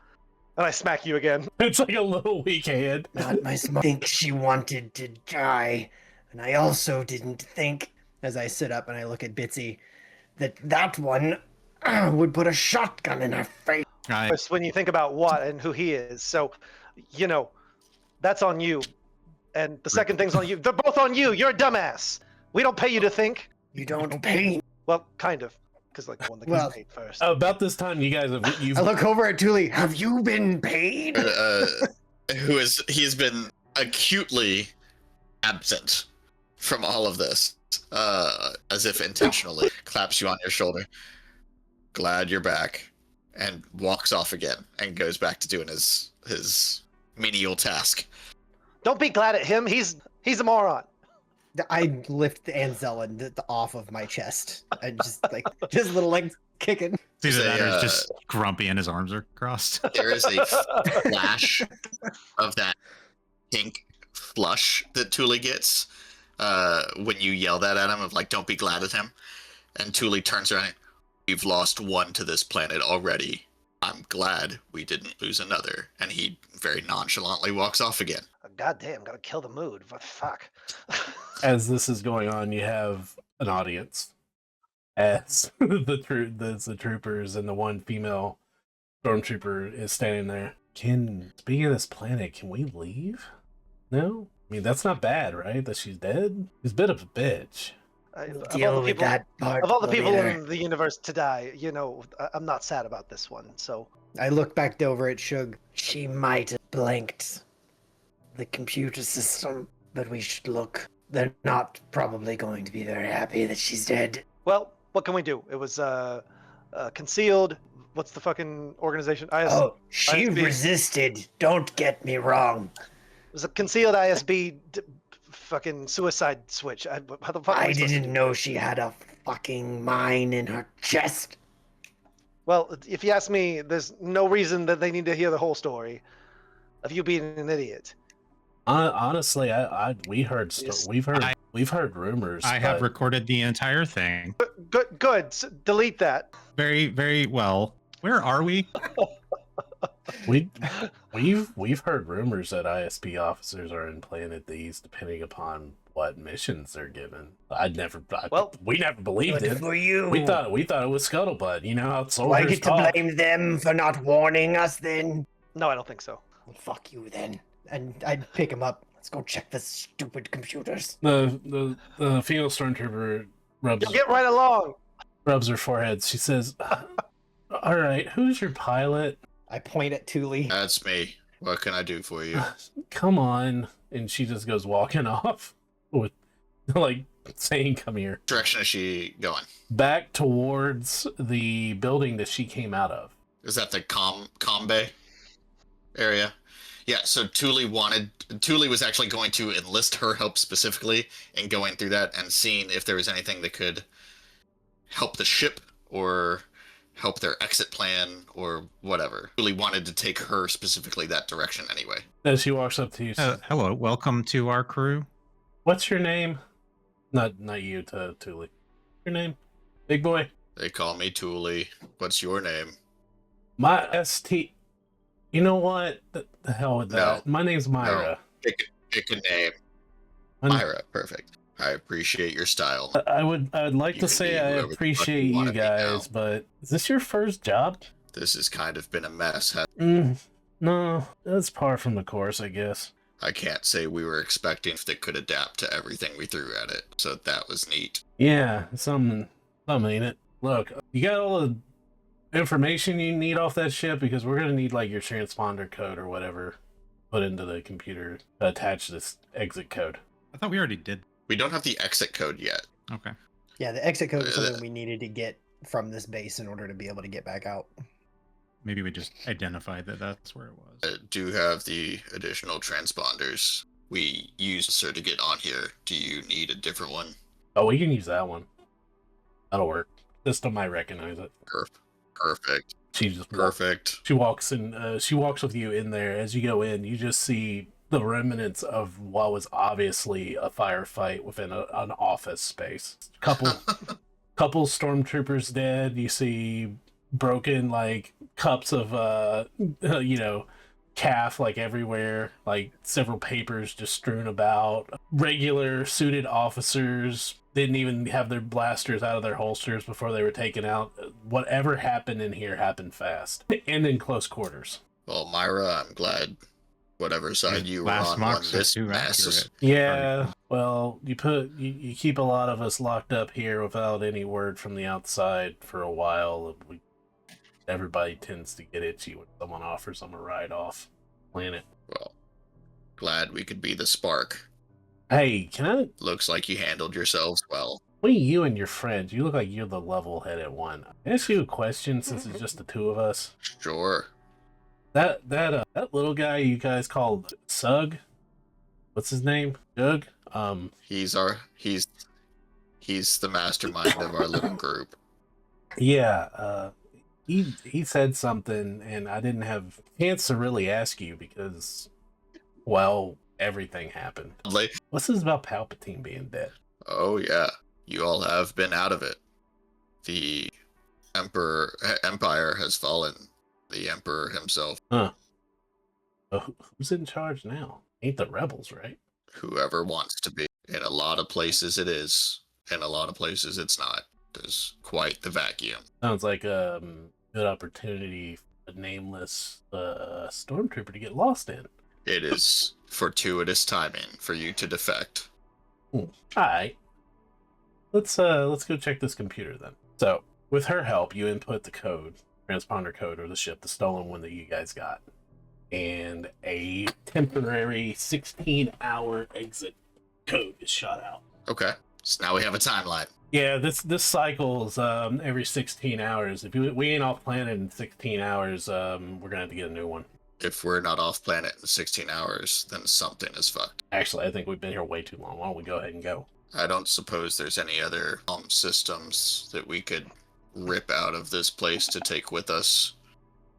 And I smack you again. It's like a little weak hand. Not my smart. Think she wanted to die, and I also didn't think, as I sit up and I look at Bitsy, that one would put a shotgun in her face. It's when you think about what and who he is. So, that's on you. And the second thing's on you. They're both on you. You're a dumbass. We don't pay you to think. You don't pay. Well, kind of. Because the one that gets paid first. About this time, you guys you've I look over at Thule. Have you been paid? He's been acutely absent from all of this, as if intentionally. Claps you on your shoulder. Glad you're back, and walks off again and goes back to doing his menial task. Don't be glad at him. He's a moron. I lift Anzelin off of my chest and just little legs kicking. It's either Say, that or he's just grumpy and his arms are crossed. There is a flash of that pink flush that Thule gets when you yell that at him of don't be glad at him. And Thule turns around and, we've lost one to this planet already. I'm glad we didn't lose another. And he very nonchalantly walks off again. God damn, gotta kill the mood. What fuck? As this is going on, you have an audience as the troopers and the one female stormtrooper is standing there. Speaking of this planet, can we leave? No? I mean, that's not bad, right? That she's dead? She's a bit of a bitch. Deal with that part. Of all the people later. in the universe to die, I'm not sad about this one. So I look back over at Shug. She might have blanked the computer system, but we should look. They're not probably going to be very happy that she's dead. well, what can we do? It was concealed. What's the fucking organization? She ISB. resisted. Don't get me wrong. It was a concealed ISB fucking suicide switch. How the fuck? I didn't know she had a fucking mine in her chest. Well, if you ask me, there's no reason that they need to hear the whole story of you being an idiot. Honestly, we've heard rumors. I have but recorded the entire thing. Good. Delete that. Very, very well. Where are we? we've heard rumors that ISP officers are in Planet These, depending upon what missions they're given. We never believed Good it. for you. We thought it was scuttlebutt. You know how Do I soldiers get to talk. blame them for not warning us then? No, I don't think so. Well, fuck you then. And I'd pick him up. Let's go check the stupid computers. The female stormtrooper You'll get right along. rubs her forehead. She says, "All right, who's your pilot?" I point at Thule. That's me. What can I do for you? Come on. And she just goes walking off with saying, "Come here." Direction is she going? Back towards the building that she came out of. Is that the com bay area? Yeah, so Thule was actually going to enlist her help specifically in going through that and seeing if there was anything that could help the ship or help their exit plan or whatever. Really wanted to take her specifically that direction anyway. As she walks up to you, Hello, welcome to our crew. what's your name? Not you, Thule. Your name? Big boy? They call me Thule. What's your name? My ST. You know what? The hell with that. No. My name's Myra. Pick a name. I'm- Myra, perfect. I appreciate your style. I would like You to can say be I whoever the fuck appreciate you you wanna be now. guys, but is this your first job? This has kind of been a mess. No, that's par from the course, I guess. I can't say we were expecting if they could adapt to everything we threw at it, so that was neat. Yeah, something ain't it. Look, you got all the information you need off that ship because we're gonna need like your transponder code or whatever put into the computer to attach this exit code. I thought we already did. We don't have the exit code yet. Okay. Yeah, the exit code is something we needed to get from this base in order to be able to get back out. Maybe we just identified that that's where it was. I do have the additional transponders we used, sir, to get on here. Do you need a different one? Oh, we can use that one. That'll work. System might recognize it. Perfect. She just Perfect. She walks in. She walks with you in there. As you go in, you just see the remnants of what was obviously a firefight within an office space. Couple stormtroopers dead. You see broken like cups of calf like everywhere, like several papers just strewn about. Regular suited officers didn't even have their blasters out of their holsters before they were taken out. Whatever happened in here happened fast and in close quarters. Well, Myra, I'm glad whatever side you were Last on won marks are this too mess. accurate. Yeah, well, you keep a lot of us locked up here without any word from the outside for a while. Everybody tends to get itchy when someone offers them a ride off planet. Well, glad we could be the spark. Hey, can I? Looks like you handled yourselves well. What are you and your friends? You look like you're the level-headed one. Can I ask you a question since it's just the two of us? Sure. That little guy you guys called Sug? What's his name? Doug? He's the mastermind of our little group. Yeah, he said something and I didn't have a chance to really ask you because, well, everything happened. Like, What's this about Palpatine being dead? oh yeah, you all have been out of it. The Empire has fallen. The Emperor himself. Huh. Who's in charge now? Ain't the rebels, right? Whoever wants to be. In a lot of places it is. In a lot of places it's not. There's quite the vacuum. Sounds like a good opportunity for a nameless stormtrooper to get lost in. It is fortuitous timing for you to defect. Alright. Let's go check this computer then. So, with her help, you input the code, transponder code of the ship, the stolen one that you guys got. And a temporary 16-hour exit code is shot out. Okay. So now we have a timeline. Yeah, this cycles every 16 hours. If we ain't off planet in 16 hours, we're gonna have to get a new one. If we're not off planet in 16 hours, then something is fucked. Actually, I think we've been here way too long. Why don't we go ahead and go? I don't suppose there's any other systems that we could rip out of this place to take with us.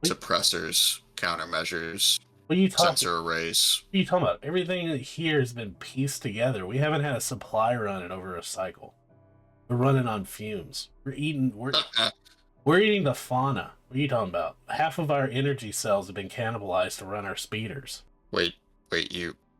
Suppressors, countermeasures, What are you talking? sensor arrays. What are you talking about? Everything here has been pieced together. We haven't had a supply run in over a cycle. We're running on fumes. We're eating the fauna. What are you talking about? Half of our energy cells have been cannibalized to run our speeders. Wait,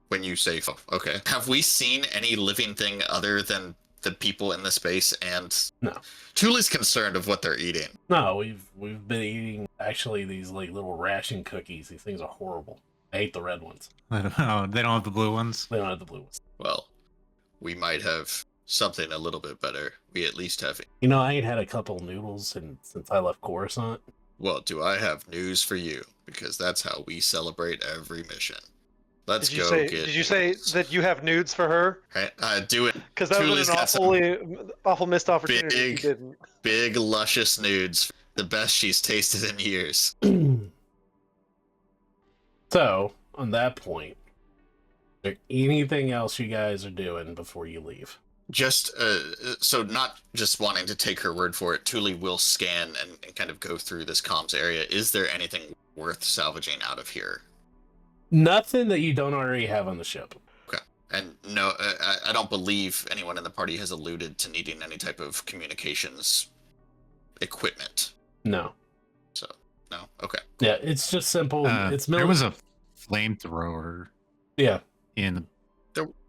when you say, okay. Have we seen any living thing other than the people in the space? And No. Thule's concerned of what they're eating. No, we've been eating actually these like little ration cookies. These things are horrible. I hate the red ones. Oh, they don't have the blue ones. They don't have the blue ones. Well, we might have something a little bit better. We at least have. You know, I ain't had a couple noodles since I left Coruscant. Well, do I have news for you? Because that's how we celebrate every mission. Let's Did you go say? get. Did you say news. that you have nudes for her? Do it. Because that Thule's was an got some awful missed opportunity. If you big- didn't. Big luscious nudes. The best she's tasted in years. So, on that point, is there anything else you guys are doing before you leave? Just so not just wanting to take her word for it, Thule will scan and kind of go through this comms area. Is there anything worth salvaging out of here? Nothing that you don't already have on the ship. Okay. And no, I don't believe anyone in the party has alluded to needing any type of communications equipment. No. So, no. Okay. Yeah, it's just simple. It's There was a flamethrower yeah. in.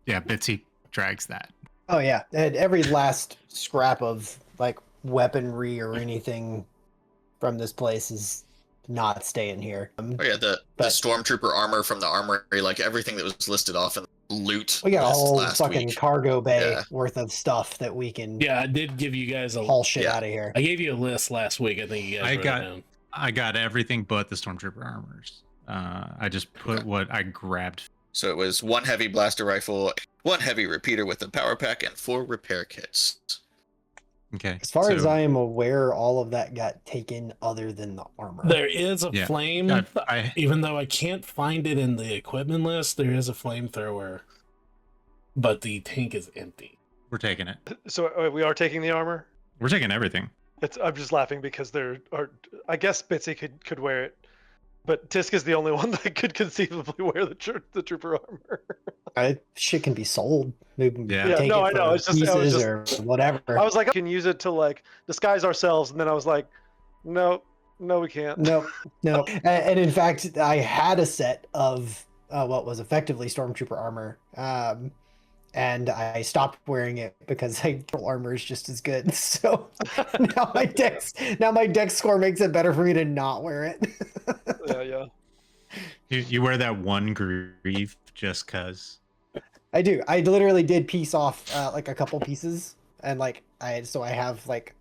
Yeah, Bitsy drags that. Oh yeah, and every last scrap of like weaponry or anything from this place is not staying here. Oh yeah, the stormtrooper armor from the armory, like everything that was listed off in the loot. We got a list whole last fucking week. cargo bay Yeah. worth of stuff that we can Yeah, I did give you guys a haul shit yeah. out of here. I gave you a list last week. I think you guys wrote it down. I got everything but the stormtrooper armors. I just put what I grabbed. So it was 1 heavy blaster rifle, 1 heavy repeater with a power pack, and 4 repair kits. Okay. As far as so I am aware, all of that got taken other than the armor. There is a Yeah. flame. I Even though I can't find it in the equipment list, there is a flamethrower. But the tank is empty. we're taking it. So we are taking the armor. We're taking everything. I'm just laughing because there are. I guess Bitsy could wear it, but Tisk is the only one that could conceivably wear the trooper armor. Shit can be sold. We can Yeah. take no, it I know. for It's just- I was pieces just- or whatever. I was like, I can use it to like disguise ourselves, and then I was like, no, we can't. No. And in fact, I had a set of what was effectively stormtrooper armor, and I stopped wearing it because armor is just as good. So now my dex score makes it better for me to not wear it. Yeah. You wear that one grieve just cause. I do. I literally did piece off like a couple pieces, and like I have like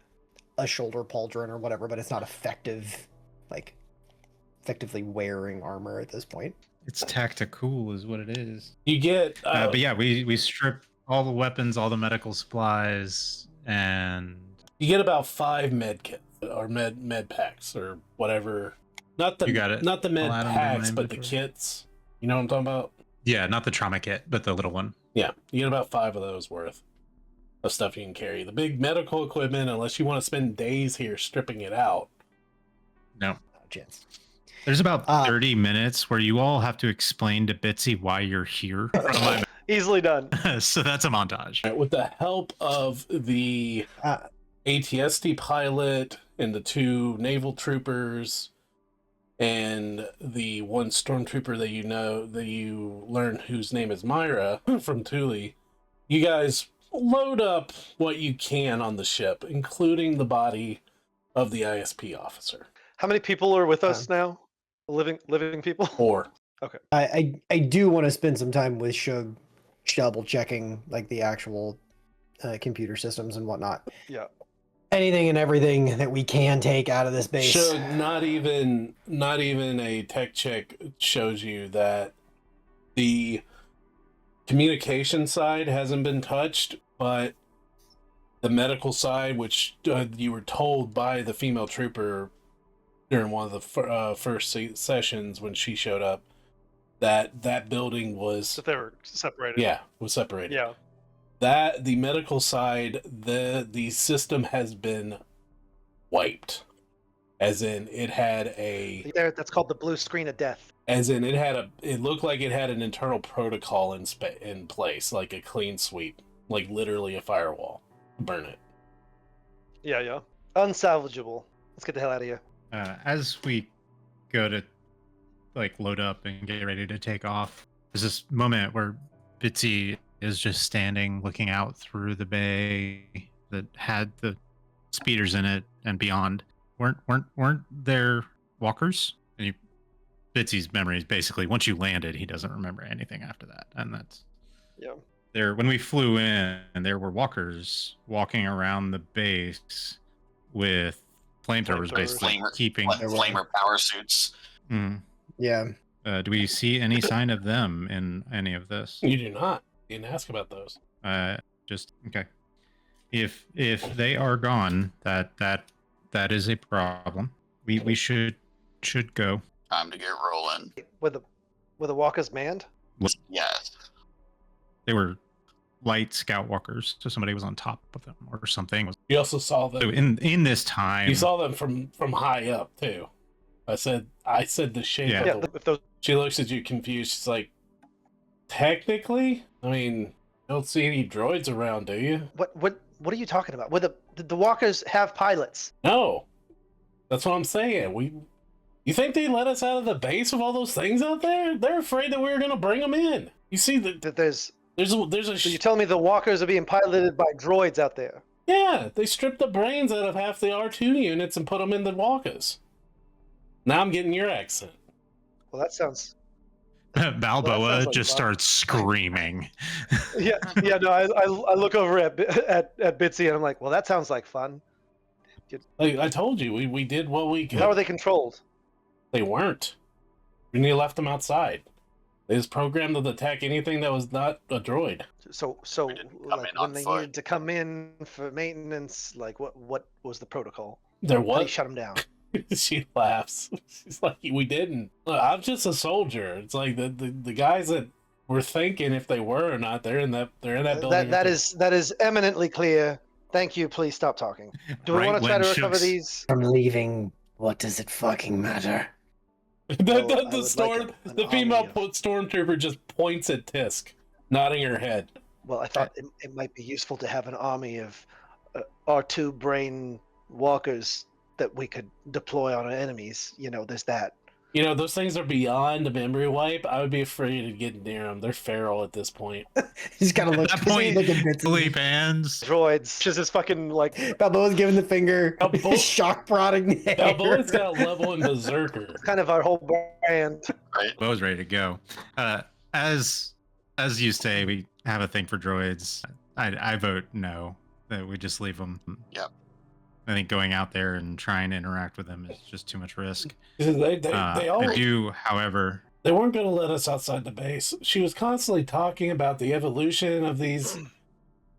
a shoulder pauldron or whatever, but it's not effectively wearing armor at this point. It's tactical is what it is. You get But yeah, we strip all the weapons, all the medical supplies, and you get about 5 med kits or med packs or whatever. Not the You got it. not the med I'll add 'em to my packs, but the inventory. kits. You know what I'm talking about? yeah, not the trauma kit, but the little one. Yeah, you get about 5 of those worth of stuff you can carry. The big medical equipment, unless you want to spend days here stripping it out. No. Oh, chance. There's about 30 minutes where you all have to explain to Bitsy why you're here. Easily done. So that's a montage. With the help of the ATST pilot and the 2 naval troopers and the 1 stormtrooper that you learn whose name is Myra from Thule, you guys load up what you can on the ship, including the body of the ISP officer. How many people are with us now? Living people? 4. I do want to spend some time with Shug double checking like the actual computer systems and whatnot. Yeah. Anything and everything that we can take out of this base. Should not even a tech check shows you that the communication side hasn't been touched, but the medical side, which you were told by the female trooper during one of the first sessions when she showed up, that building was But they were separated. was separated. Yeah. That the medical side, the system has been wiped, as in it had a That's called the blue screen of death. it looked like it had an internal protocol in place, like a clean sweep, like literally a firewall. Burn it. Yeah. Unsalvageable. Let's get the hell out of here. As we go to like load up and get ready to take off, there's this moment where Bitsy is just standing looking out through the bay that had the speeders in it and beyond. Weren't there walkers? And Bitsy's memory is basically once you landed, he doesn't remember anything after that, and that's there. When we flew in, and there were walkers walking around the base with flamethrowers, basically keeping flamer power suits. Mm. Yeah. Do we see any sign of them in any of this? You do not. You didn't ask about those. Just okay. If they are gone, that is a problem. We should go. Time to get rolling. Were the walkers manned? Yes. They were light scout walkers, so somebody was on top of them or something. You also saw them. So in this time, You saw them from high up too. I said the shape Yeah. Yeah, of the. if those She looks at you confused. She's like, technically, I mean, you don't see any droids around, do you? what are you talking about? Did the walkers have pilots? No, that's what I'm saying. You think they let us out of the base with all those things out there? They're afraid that we were gonna bring them in. You see That there's there's a so you're telling me the walkers are being piloted by droids out there? yeah, they stripped the brains out of half the R2 units and put them in the walkers. Now I'm getting your accent. Well, that sounds. Balboa like just fun. starts screaming. Yeah, yeah. No, I look over at Bitsy and I'm like, well, that sounds like fun. Like I told you, we did what we could. How are they controlled? They weren't. We left them outside. They just programmed them to attack anything that was not a droid. So We didn't come like in on when they foot. needed to come in for maintenance, like what was the protocol? There How do you was. shut them down? She laughs. She's like, we didn't. Look, I'm just a soldier. It's like the guys that were thinking if they were or not. They're in that building. That is eminently clear. Thank you. Please stop talking. Do we Right want to try when to recover Shooks- these? I'm leaving. What does it fucking matter? Well, I the would storm. like an The female army of- stormtrooper just points at Tisk, nodding her head. Well, I thought it might be useful to have an army of R2 brain walkers that we could deploy on our enemies. You know, there's that. You know, those things are beyond a memory wipe. I would be afraid of getting near them. They're feral at this point. He's gotta At look. that he's point, looking Bitsy. Philippe hands. Droids. Just this fucking like Balboa's giving the finger. Balboa- Shock prodding the hair. Balboa's got a level in Berserker. kind of our whole brand. Right? I was ready to go. As you say, we have a thing for droids. I vote no. That we just leave them. Yep. I think going out there and trying to interact with them is just too much risk. They all I do, however. They weren't going to let us outside the base. She was constantly talking about the evolution of these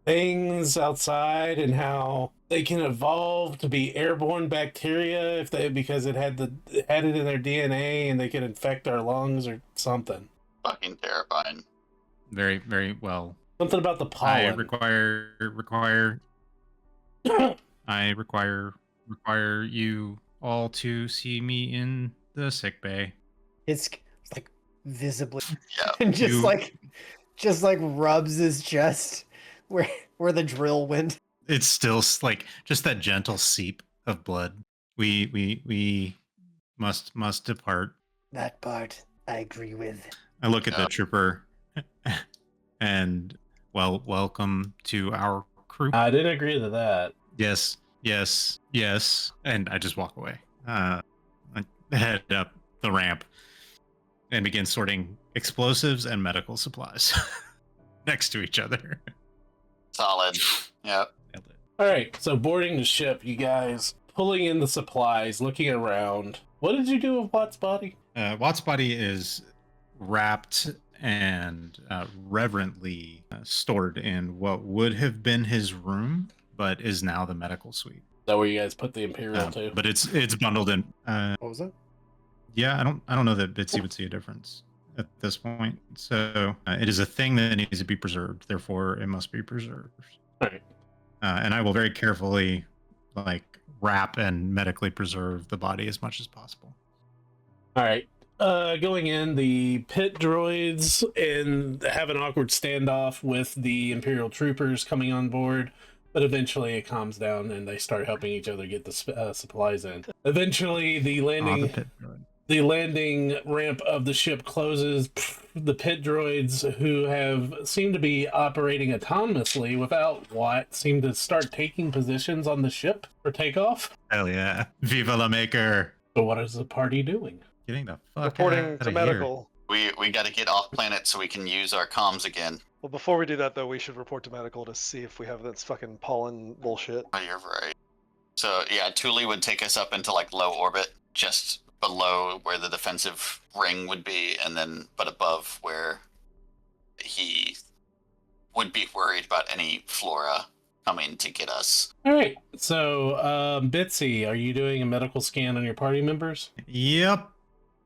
things outside and how they can evolve to be airborne bacteria because it had it in their DNA and they could infect our lungs or something. Fucking terrifying. Very, very well. Something about the I pollen. require you all to see me in the sick bay. It's like visibly, Yeah. and You- just like rubs his chest where the drill went. It's still like just that gentle seep of blood. We must depart. That part I agree with. I look at Yeah. the trooper and welcome to our crew. I didn't agree to that. Yes, and I just walk away. I head up the ramp and begin sorting explosives and medical supplies next to each other. Solid. Yep. All right, so boarding the ship, you guys pulling in the supplies, looking around. What did you do with Watt's body? Watt's body is wrapped and reverently stored in what would have been his room, but is now the medical suite. Is that where you guys put the Imperial too? But it's bundled in. What was that? Yeah, I don't know that Bitsy would see a difference at this point. So it is a thing that needs to be preserved. Therefore, it must be preserved. All right. And I will very carefully, wrap and medically preserve the body as much as possible. All right. Going in, the pit droids and have an awkward standoff with the Imperial troopers coming on board, but eventually it calms down and they start helping each other get the supplies in. Eventually, the landing ramp of the ship closes. The pit droids, who have seemed to be operating autonomously without Watt, seem to start taking positions on the ship for takeoff. Hell yeah! Viva la Maker! So what is the party doing? Getting the fuck Reporting out to of here. medical. We got to get off planet so we can use our comms again. Well, before we do that, though, we should report to medical to see if we have this fucking pollen bullshit. Oh, you're right. So yeah, Thule would take us up into low orbit, just below where the defensive ring would be, and then but above where he would be worried about any flora coming to get us. All right. So, Bitsy, are you doing a medical scan on your party members? Yep.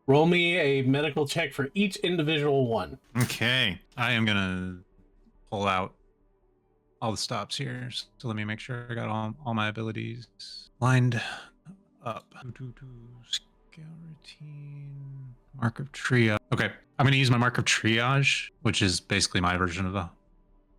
Roll me a medical check for each individual one. Okay. I am gonna pull out all the stops here. So let me make sure I got all my abilities lined up. Scout routine. Mark of triage. Okay, I'm going to use my mark of triage, which is basically my version of the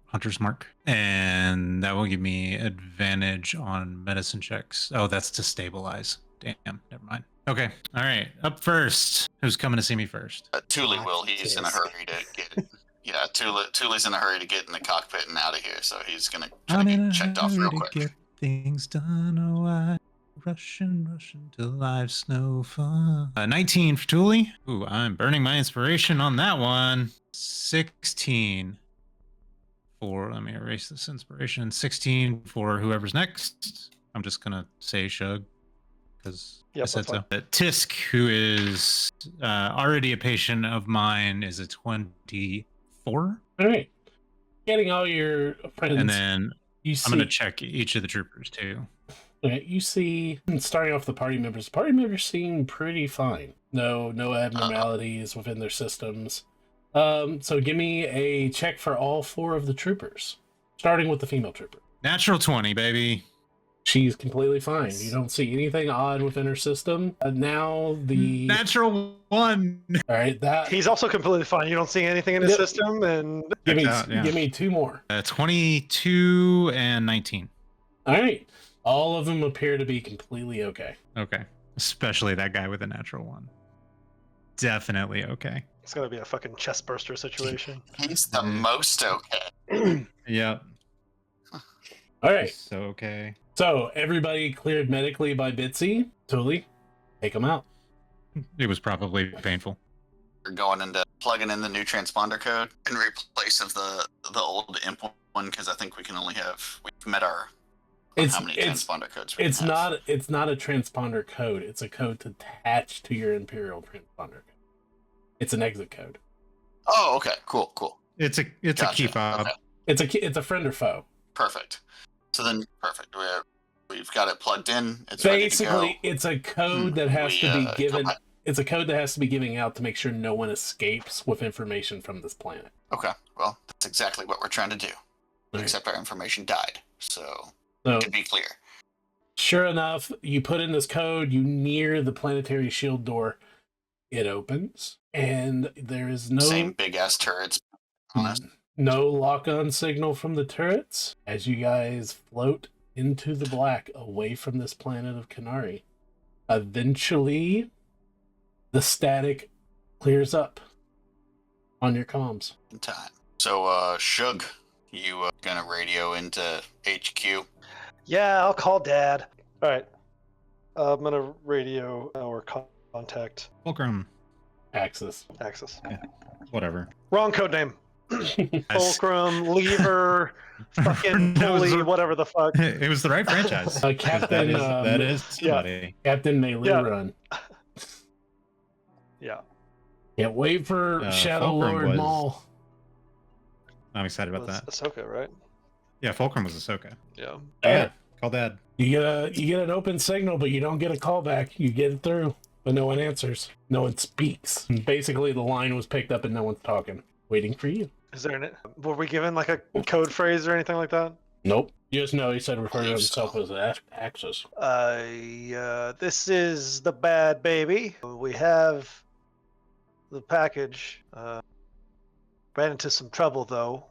hunter's mark, and that will give me advantage on medicine checks. Oh, that's to stabilize. Damn, never mind. Okay, all right. Up first, who's coming to see me first? Thule Hot will. He's in a disc. hurry to get. Yeah, Thule's in a hurry to get in the cockpit and out of here, so he's gonna try I'm to in get a checked off hurry real to quick. get things done. Oh, I rush till life's no fun. 19 for Thule. Ooh, I'm burning my inspiration on that one. 16 for, let me erase this inspiration. 16 for whoever's next. I'm just gonna say Shug because I Yep, said that's so. Tisk, who is already a patient of mine, is a 24. All right. Getting all your friends. And then you I'm going to see, check each of the troopers too. you see, starting off the party members seem pretty fine. No abnormalities within their systems. So give me a check for all 4 of the troopers, starting with the female trooper. Natural 20, baby. She's completely fine. You don't see anything odd within her system. Now the Natural 1. all right that He's also completely fine. You don't see anything in his Yep. system, and give me Checks out, yeah. give me 2 more. 22 and 19. All right, all of them appear to be completely okay. Okay. Especially that guy with a natural 1. Definitely okay. it's gonna be a fucking chest burster situation. He's the most okay. Yep. All right, So okay. so everybody cleared medically by Bitsy. Thule, take them out. It was probably painful. We're going into plugging in the new transponder code in replace of the old imp one because I think we can only have we've met our how many transponder codes we It's can have. it's not a transponder code. It's a code to attach to your Imperial transponder code. It's an exit code. Oh, okay, cool. It's a Gotcha. key fob. Okay, It's a friend or foe. perfect. So then, perfect. We've got it plugged in. It's ready to go. Basically, it's a code that has to be given. okay. It's a code that has to be given out to make sure no one escapes with information from this planet. Okay, well, that's exactly what we're trying to do. Right. Except our information died. So, So, to be clear. sure enough, you put in this code, you near the planetary shield door, it opens, and there is no Same big ass turrets on us. no lock-on signal from the turrets as you guys float into the black away from this planet of Kenari. Eventually, the static clears up on your comms. In time. So, Shug, you gonna radio into HQ? Yeah, I'll call Dad. All right, I'm gonna radio our contact Fulcrum. Axis. Axis. Whatever. Wrong code name. Fulcrum, Lever, fucking That was Pulley, a- whatever the fuck. It was the right franchise. Captain, that is somebody. Captain Melee Yeah. Run. Yeah, Can't wait for Shadow Fulcrum Lord was- Maul. I'm excited about that's that. Ahsoka, right? Yeah, Fulcrum was Ahsoka. Yeah. Yeah. Call Dad. You get an open signal, but you don't get a callback. You get it through, but no one answers. No one speaks. Basically, the line was picked up and no one's talking. Waiting for you. Is there were we given like a code phrase or anything like that? Nope. Just know he said refer to Believe himself so. as Axis. This is the bad baby. We have the package. Ran into some trouble though.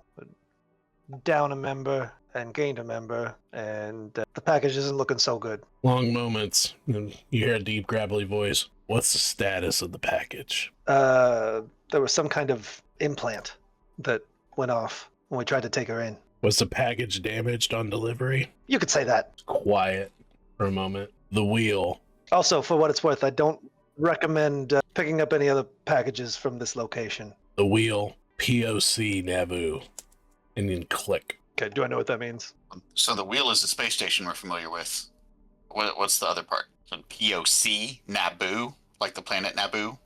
Down a member and gained a member, and the package isn't looking so good. Long moments, and you hear a deep, gravelly voice. What's the status of the package? There was some kind of implant that went off when we tried to take her in. Was the package damaged on delivery? You could say that. Quiet for a moment. The wheel. Also, for what it's worth, I don't recommend picking up any other packages from this location. The wheel. POC Naboo. And then click. Okay, do I know what that means? So the wheel is the space station we're familiar with. What's the other part? So POC, Naboo, like the planet Naboo.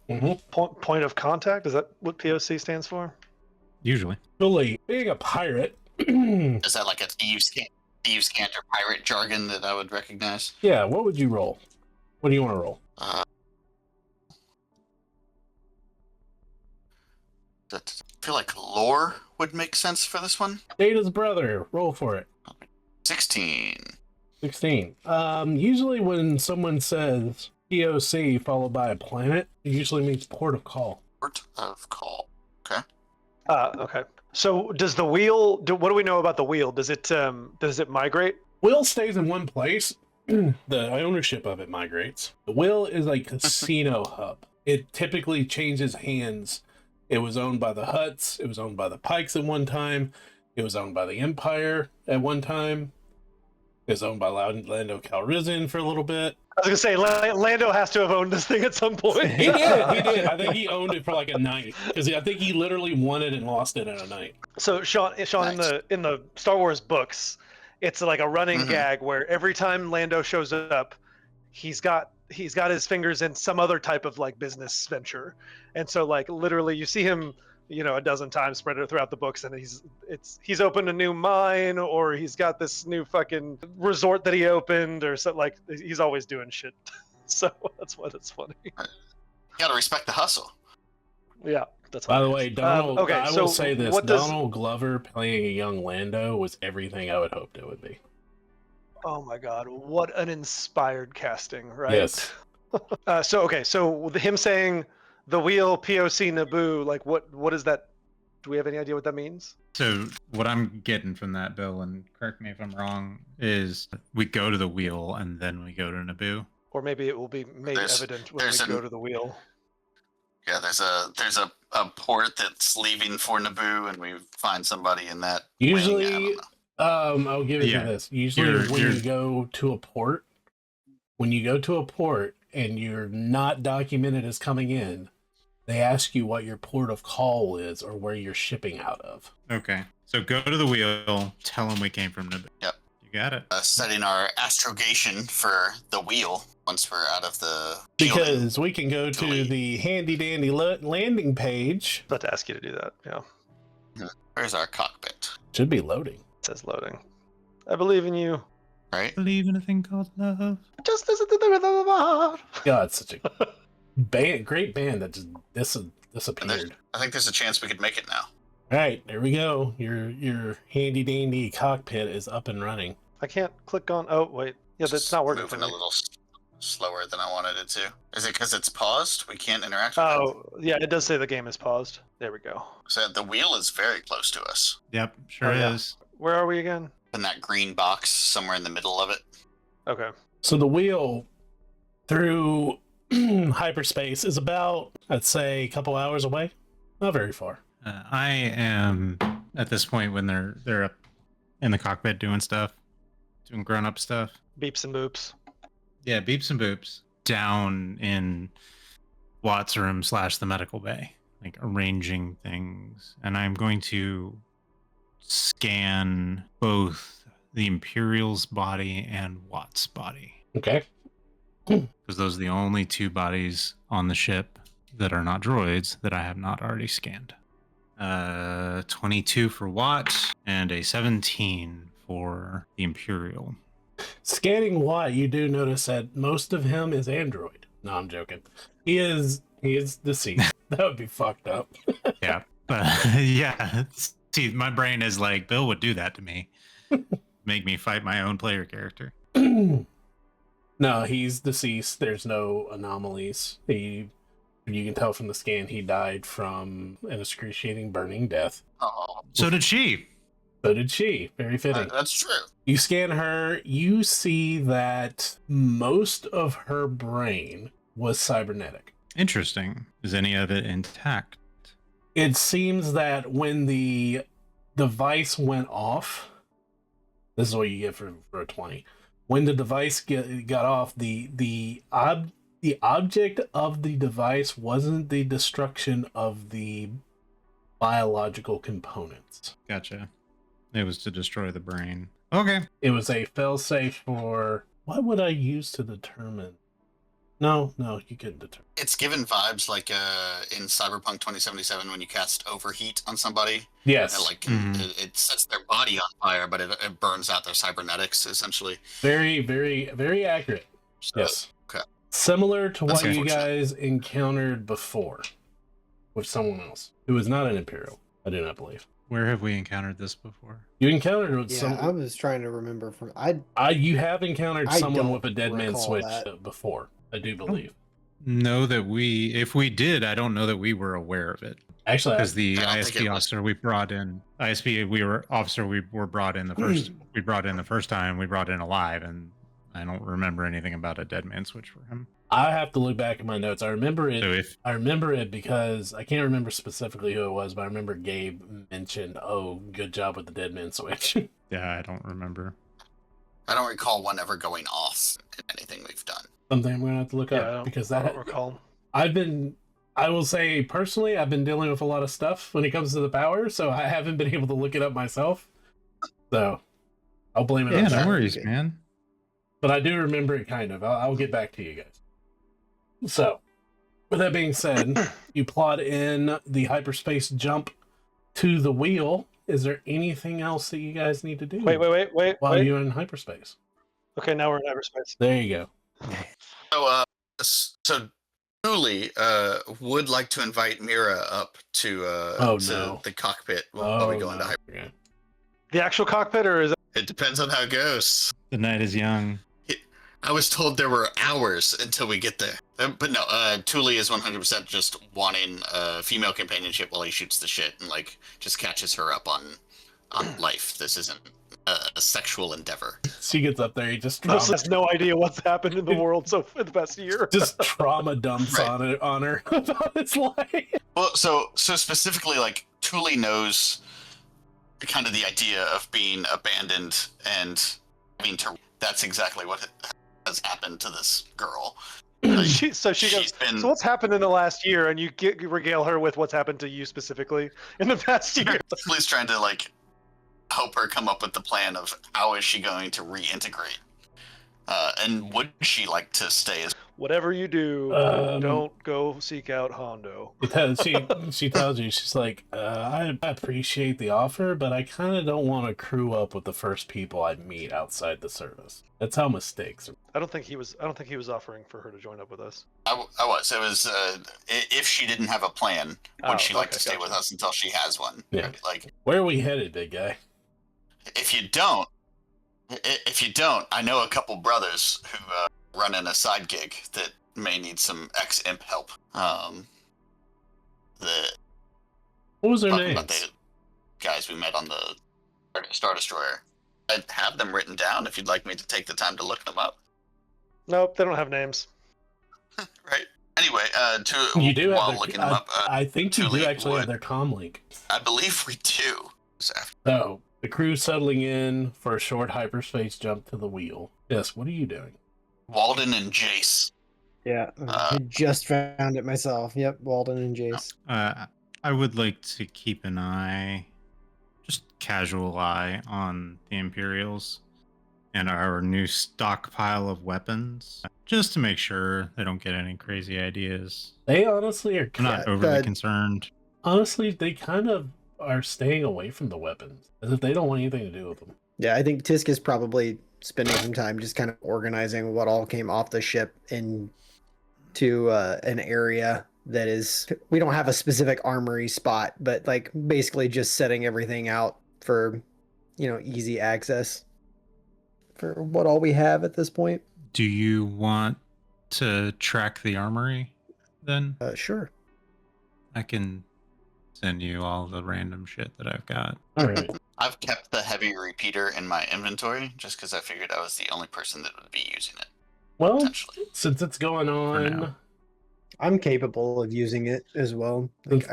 Point of contact? Is that what POC stands for? Usually. Really, being a pirate. Is that like a thieves' cant or pirate jargon that I would recognize? Yeah, what would you roll? What do you want to roll? I feel like lore would make sense for this one. Data's brother. Roll for it. 16. 16. Usually when someone says POC followed by a planet, it usually means port of call. Port of call. Okay. Okay. So does the wheel? What do we know about the wheel? Does it migrate? Wheel stays in one place. The ownership of it migrates. The wheel is a casino hub. It typically changes hands. It was owned by the Hutts. It was owned by the Pikes at one time. It was owned by the Empire at one time. It was owned by Lando Calrissian for a little bit. I was gonna say Lando has to have owned this thing at some point. He did. He did. I think he owned it for like a night because I think he literally won it and lost it in a night. So Sean, Nice. in the Star Wars books, it's like a running gag where every time Lando shows up, he's got his fingers in some other type of like business venture, and so like literally you see him, a dozen times spread throughout the books, and he's opened a new mine, or he's got this new fucking resort that he opened, or something. Like he's always doing shit. So that's why it's funny. You gotta respect the hustle. Yeah, that's. By the way, Donald. okay, I so will say this: what does- Donald Glover playing a young Lando was everything I would hoped it would be. Oh my god, what an inspired casting, right? Yes. So him saying the wheel POC Naboo, like what is that? Do we have any idea what that means? So what I'm getting from that, Bill, and correct me if I'm wrong, is we go to the wheel and then we go to Naboo. Or maybe it will be made evident when we go to the wheel. Yeah, there's a port that's leaving for Naboo, and we find somebody in that. wing. I Usually, don't know. I'll give it Yeah. to this. Usually, when you go to a port, and you're not documented as coming in, they ask you what your port of call is or where you're shipping out of. Okay. So go to the wheel, tell them we came from Naboo. Yep. You got it. Setting our astrogation for the wheel once we're out of the shielding. Because we can go to Delete. the handy dandy landing page. About to ask you to do that. Yeah, Where's our cockpit? Should be loading. it says loading. I believe in you. Right? Believe in a thing called love. Just listen to the rhythm of my heart. God, such a great band that just disappeared. I think there's a chance we could make it now. All right, there we go. Your handy dandy cockpit is up and running. I can't click on. Oh wait, yeah, that's Just not working for moving me. a little slower than I wanted it to. Is it because it's paused? We can't interact with it? Oh yeah, it does say the game is paused. There we go. So the wheel is very close to us. Yep, sure Oh, yeah. is. Where are we again? In that green box somewhere in the middle of it. Okay. So the wheel through hyperspace is about, I'd say, a couple hours away. Not very far. I am at this point when they're up in the cockpit doing stuff, doing grown up stuff. Beeps and boops. Yeah, beeps and boops down in Watt's room / the medical bay, like arranging things, and I'm going to scan both the Imperial's body and Watt's body Okay. because those are the only two bodies on the ship that are not droids that I have not already scanned. 22 for Watt and a 17 for the Imperial. Scanning Watt, you do notice that most of him is android. No, I'm joking. He is deceased. That would be fucked up. Yeah, but yeah. See, my brain is like, Bill would do that to me, make me fight my own player character. No, he's deceased. There's no anomalies. You can tell from the scan he died from an excruciating burning death. Oh, So did she. So did she. Very fitting. that's true. You scan her, you see that most of her brain was cybernetic. Interesting. Is any of it intact? It seems that when the device went off, this is what you get for a 20. When the device got off, the object of the device wasn't the destruction of the biological components. Gotcha. It was to destroy the brain. Okay. It was a failsafe for what would I use to determine? No, you couldn't determine. It's given vibes like in Cyberpunk 2077 when you cast overheat on somebody. Yes, And like Mhm. it sets their body on fire, but it burns out their cybernetics essentially. very, very, very accurate. So, Yes. okay. Similar to That's what you unfortunate. guys encountered before with someone else who was not an Imperial. I do not believe. Where have we encountered this before? You encountered with Yeah, I was trying to remember from you have encountered I someone don't with a dead man recall switch that. before. I do believe. Know that if we did, I don't know that we were aware of it. Actually, Because the I don't think it ISP was- officer we brought in, we were brought in the first. We brought in the first time. We brought in alive, and I don't remember anything about a dead man switch for him. I have to look back at my notes. I remember it. So if I remember it because I can't remember specifically who it was, but I remember Gabe mentioned, "Oh, good job with the dead man switch." yeah, I don't remember. I don't recall one ever going off in anything we've done. Something I'm gonna have to look Yeah, up because I that don't recall. I will say personally, I've been dealing with a lot of stuff when it comes to the power, so I haven't been able to look it up myself. So I'll blame it Yeah, on no that. worries, Okay. man. But I do remember it kind of. I'll get back to you guys. So, with that being said, you plot in the hyperspace jump to the wheel. Is there anything else that you guys need to do Wait. while you're in hyperspace? Okay, now we're in hyperspace. There you go. So Julie would like to invite Mira up to no. the cockpit while we go into hyper. Okay. The actual cockpit, or is it? It depends on how it goes. The night is young. I was told there were hours until we get there. But no, Thule is 100% just wanting female companionship while he shoots the shit and like just catches her up on life. This isn't a sexual endeavor. She gets up there, he just This has no idea what's happened in the world in the past year. just trauma dumps Right. on her about his life. Well, so specifically, like Thule knows kind of the idea of being abandoned and having to. That's exactly what has happened to this girl. Like, She goes. she's been- So what's happened in the last year? And you regale her with what's happened to you specifically in the past year. Thule's trying to like help her come up with the plan of how is she going to reintegrate, and would she like to stay as Whatever you do, don't go seek out Hondo. She tells you, she's like, I appreciate the offer, but I kind of don't want to crew up with the first people I meet outside the service. That's how mistakes are. I don't think he was offering for her to join up with us. I was. It was if she didn't have a plan, would she like okay, to stay with gotcha. us until she has one? Yeah. Like Where are we headed, big guy? if you don't, I know a couple brothers who run in a side gig that may need some ex-imp help. The What was their talking about names? the guys we met on the Star Destroyer. I have them written down if you'd like me to take the time to look them up. Nope, they don't have names. Right. Anyway, You do while have looking their, them up, I think you do Thule actually have would- their comm link. I believe we do. So, the crew settling in for a short hyperspace jump to the wheel. Yes, what are you doing? Walden and Jace. Yeah, I just found it myself. Yep, Walden and Jace. I would like to keep an eye, just casual eye, on the Imperials and our new stockpile of weapons, just to make sure they don't get any crazy ideas. They honestly are I'm not Yeah, overly that- concerned. honestly, they kind of are staying away from the weapons as if they don't want anything to do with them. Yeah, I think Tisk is probably spending some time just kind of organizing what all came off the ship into an area that is. We don't have a specific armory spot, but like basically just setting everything out for, easy access for what all we have at this point. Do you want to track the armory then? Sure. I can send you all the random shit that I've got. All right. I've kept the heavy repeater in my inventory just because I figured I was the only person that would be using it, Well, potentially. since it's going on, now. I'm capable of using it as well. Like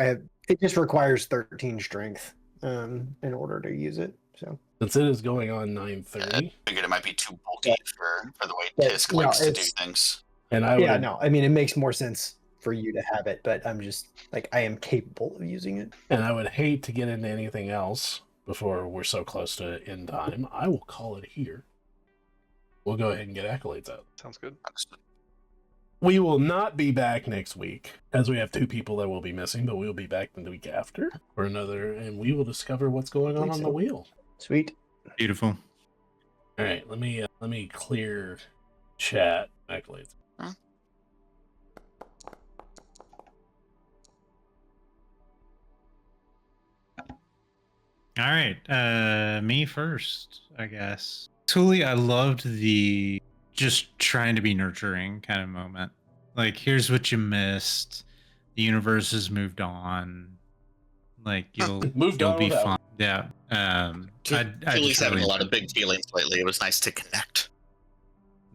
it just requires 13 strength in order to use it. So since it is going on I 9:30, figured it might be too bulky for the way Yeah, Tisk no, likes to do it's- things. and I yeah, would, no, I mean it makes more sense for you to have it, but I'm just like I am capable of using it. and I would hate to get into anything else before we're so close to end time. I will call it here. We'll go ahead and get accolades out. Sounds good. We will not be back next week, as we have 2 people that will be missing, but we'll be back the week after for another, and we will discover what's going on Think on so. the wheel. Sweet. Beautiful. All right, let me clear chat accolades. Huh? All right, me first, I guess. Tuli, I loved the just trying to be nurturing kind of moment. Like, here's what you missed. The universe has moved on. Like, Moved you'll on be without fine. Yeah. I Julie's just having really a lot of big feelings lately. It was nice to connect.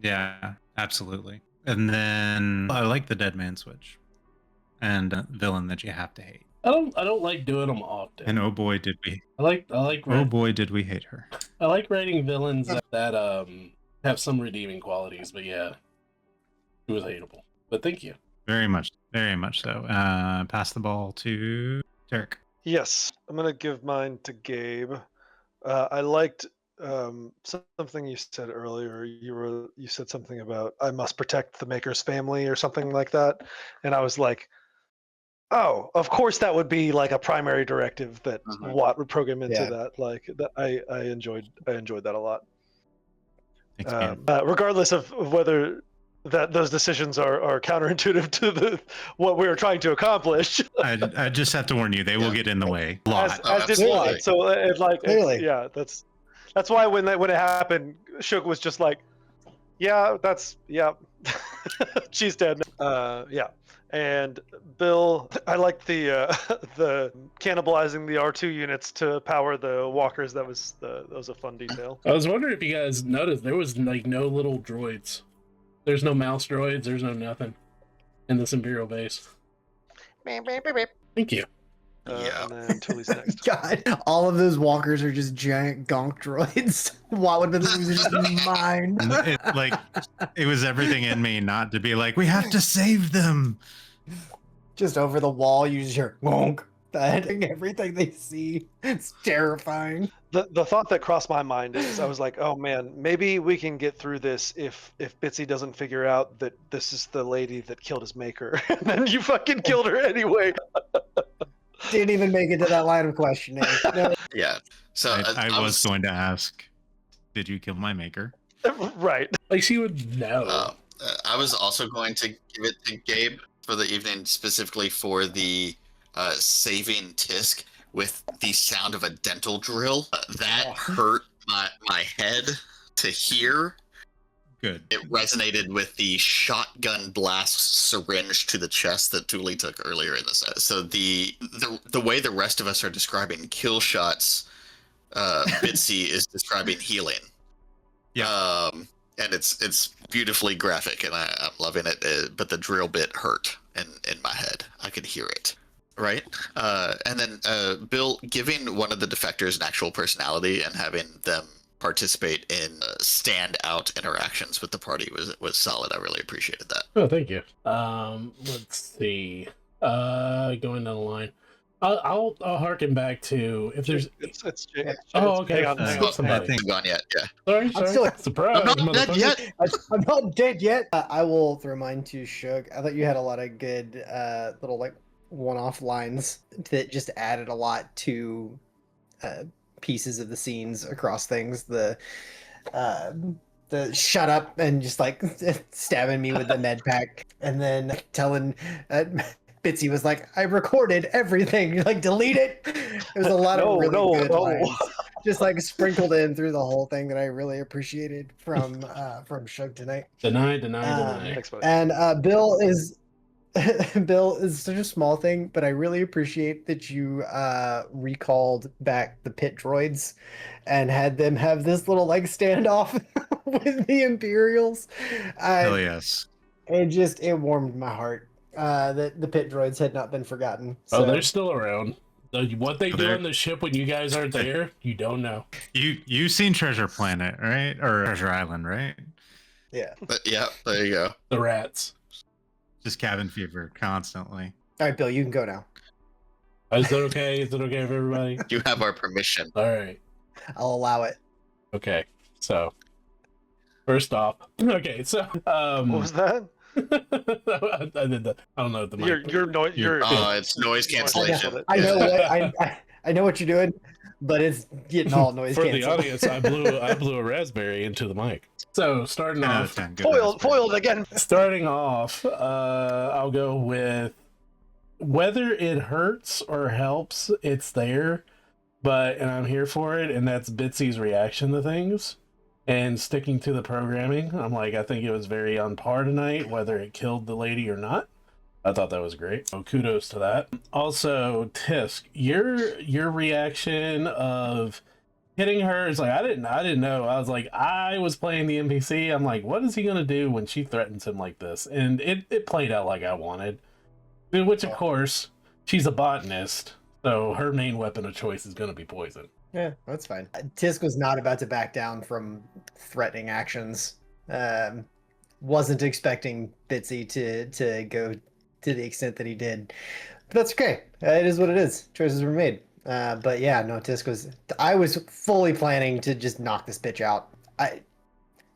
Yeah, absolutely. And then I like the dead man switch and villain that you have to hate. I don't like doing them often. And oh boy, did we! Oh boy, did we hate her! I like writing villains that have some redeeming qualities, but yeah, it was hateable. But thank you. Very much so. Pass the ball to Derek. Yes, I'm gonna give mine to Gabe. I liked something you said earlier. You said something about I must protect the maker's family or something like that, and I was like, oh, of course that would be like a primary directive that Watt would program into that. Like that, I enjoyed that a lot. Thanks, man. Regardless of whether those decisions are counterintuitive to what we were trying to accomplish. I just have to warn you, they will get in the way. A lot. As did Watt. So yeah, that's why when it happened, Shook was just like, yeah, she's dead. Yeah. And Bill, I liked the cannibalizing the R2 units to power the walkers. That was a fun detail. I was wondering if you guys noticed there was like no little droids. There's no mouse droids. There's no nothing in this Imperial base. Thank you. Yeah. And then Tuli's next. God, all of those walkers are just giant gonk droids. What would have been losing his mind? It was everything in me not to be like, we have to save them. Just over the wall, you just hear gonk. Everything they see. It's terrifying. The thought that crossed my mind is I was like, oh man, maybe we can get through this if Bitsy doesn't figure out that this is the lady that killed his maker. And then you fucking killed her anyway. Didn't even make it to that line of questioning. No. Yeah. So I was going to ask, did you kill my maker? Right. Like she would know. I was also going to give it to Gabe for the evening, specifically for the saving Tisk with the sound of a dental drill. That hurt my head to hear. Good. It resonated with the shotgun blast syringe to the chest that Tuli took earlier in the set. So the way the rest of us are describing kill shots, Bitsy is describing healing. Yeah. And it's beautifully graphic, and I'm loving it. But the drill bit hurt in my head. I could hear it. Right. And then Bill giving one of the defectors an actual personality and having them participate in standout interactions with the party was solid. I really appreciated that. Oh, thank you. Let's see. Going down the line. I'll harken back to if there's. It's Oh, okay. hang on. I I think gone yet. Yeah. Sorry. I'm still Surprise. I'm not dead yet. I'm not dead yet. I will throw mine to Shug. I thought you had a lot of good little like one-off lines that just added a lot to pieces of the scenes across things. The shut up and just like stabbing me with the med pack, and then telling Bitsy was like, I recorded everything. You're like, delete it. There was a lot of really good lines, just like sprinkled in through the whole thing that I really appreciated from Shug tonight. Deny. Thanks, buddy. And Bill is such a small thing, but I really appreciate that you recalled back the pit droids and had them have this little like standoff with the Imperials. Hell yes. It warmed my heart that the pit droids had not been forgotten. So. Oh, they're still around. What they do on the ship when you guys aren't there, you don't know. You've seen Treasure Planet, right? Or Treasure Island, right? Yeah. But yeah, there you go. The rats. Just cabin fever constantly. All right, Bill, you can go now. Is that okay? Is it okay for everybody? You have our permission. All right. I'll allow it. Okay. So, first off, okay. So, What was that? I did that. I don't know what the mic. It's noise cancellation. I know what I know what you're doing, but it's getting all noise For canceled. the audience, I blew a raspberry into the mic. So starting off, Foiled again. Starting off, I'll go with whether it hurts or helps. It's there. and I'm here for it, and that's Bitsy's reaction to things and sticking to the programming. I'm like, I think it was very on par tonight, whether it killed the lady or not. I thought that was great. So kudos to that. Also, Tisk, your reaction of hitting her is like, I didn't know. I was like, I was playing the NPC. I'm like, what is he gonna do when she threatens him like this? And it played out like I wanted. Which of course, she's a botanist, so her main weapon of choice is gonna be poison. Yeah, that's fine. Tisk was not about to back down from threatening actions. Wasn't expecting Bitsy to go to the extent that he did. But that's okay. It is what it is. Choices were made. But yeah, no, Tisk was. I was fully planning to just knock this bitch out.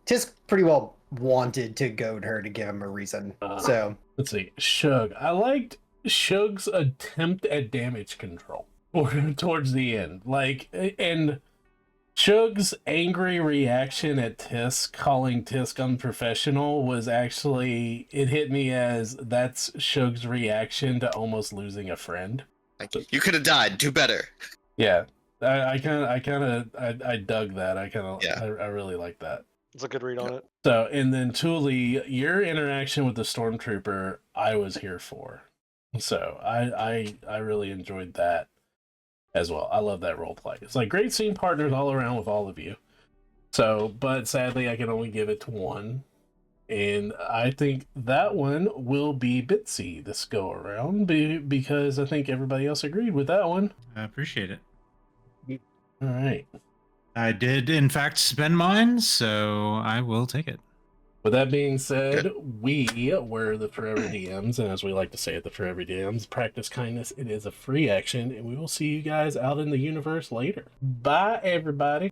Tisk pretty well wanted to goad her to give him a reason. So let's see, Shug. I liked Shug's attempt at damage control towards the end. Like, and Shug's angry reaction at Tisk calling Tisk unprofessional was actually, it hit me as that's Shug's reaction to almost losing a friend. Like, you could have died. Do better. Yeah, I dug that. I really like that. It's a good read on it. So, and then Thule, your interaction with the stormtrooper, I was here for. So I really enjoyed that as well. I love that role play. It's like great scene partners all around with all of you. So, but sadly, I can only give it to one. And I think that one will be Bitsy this go around because I think everybody else agreed with that one. I appreciate it. All right. I did, in fact, spend mine, so I will take it. With that being said, we were the Forever DMs, and as we like to say at the Forever DMs, practice kindness. It is a free action, and we will see you guys out in the universe later. Bye, everybody.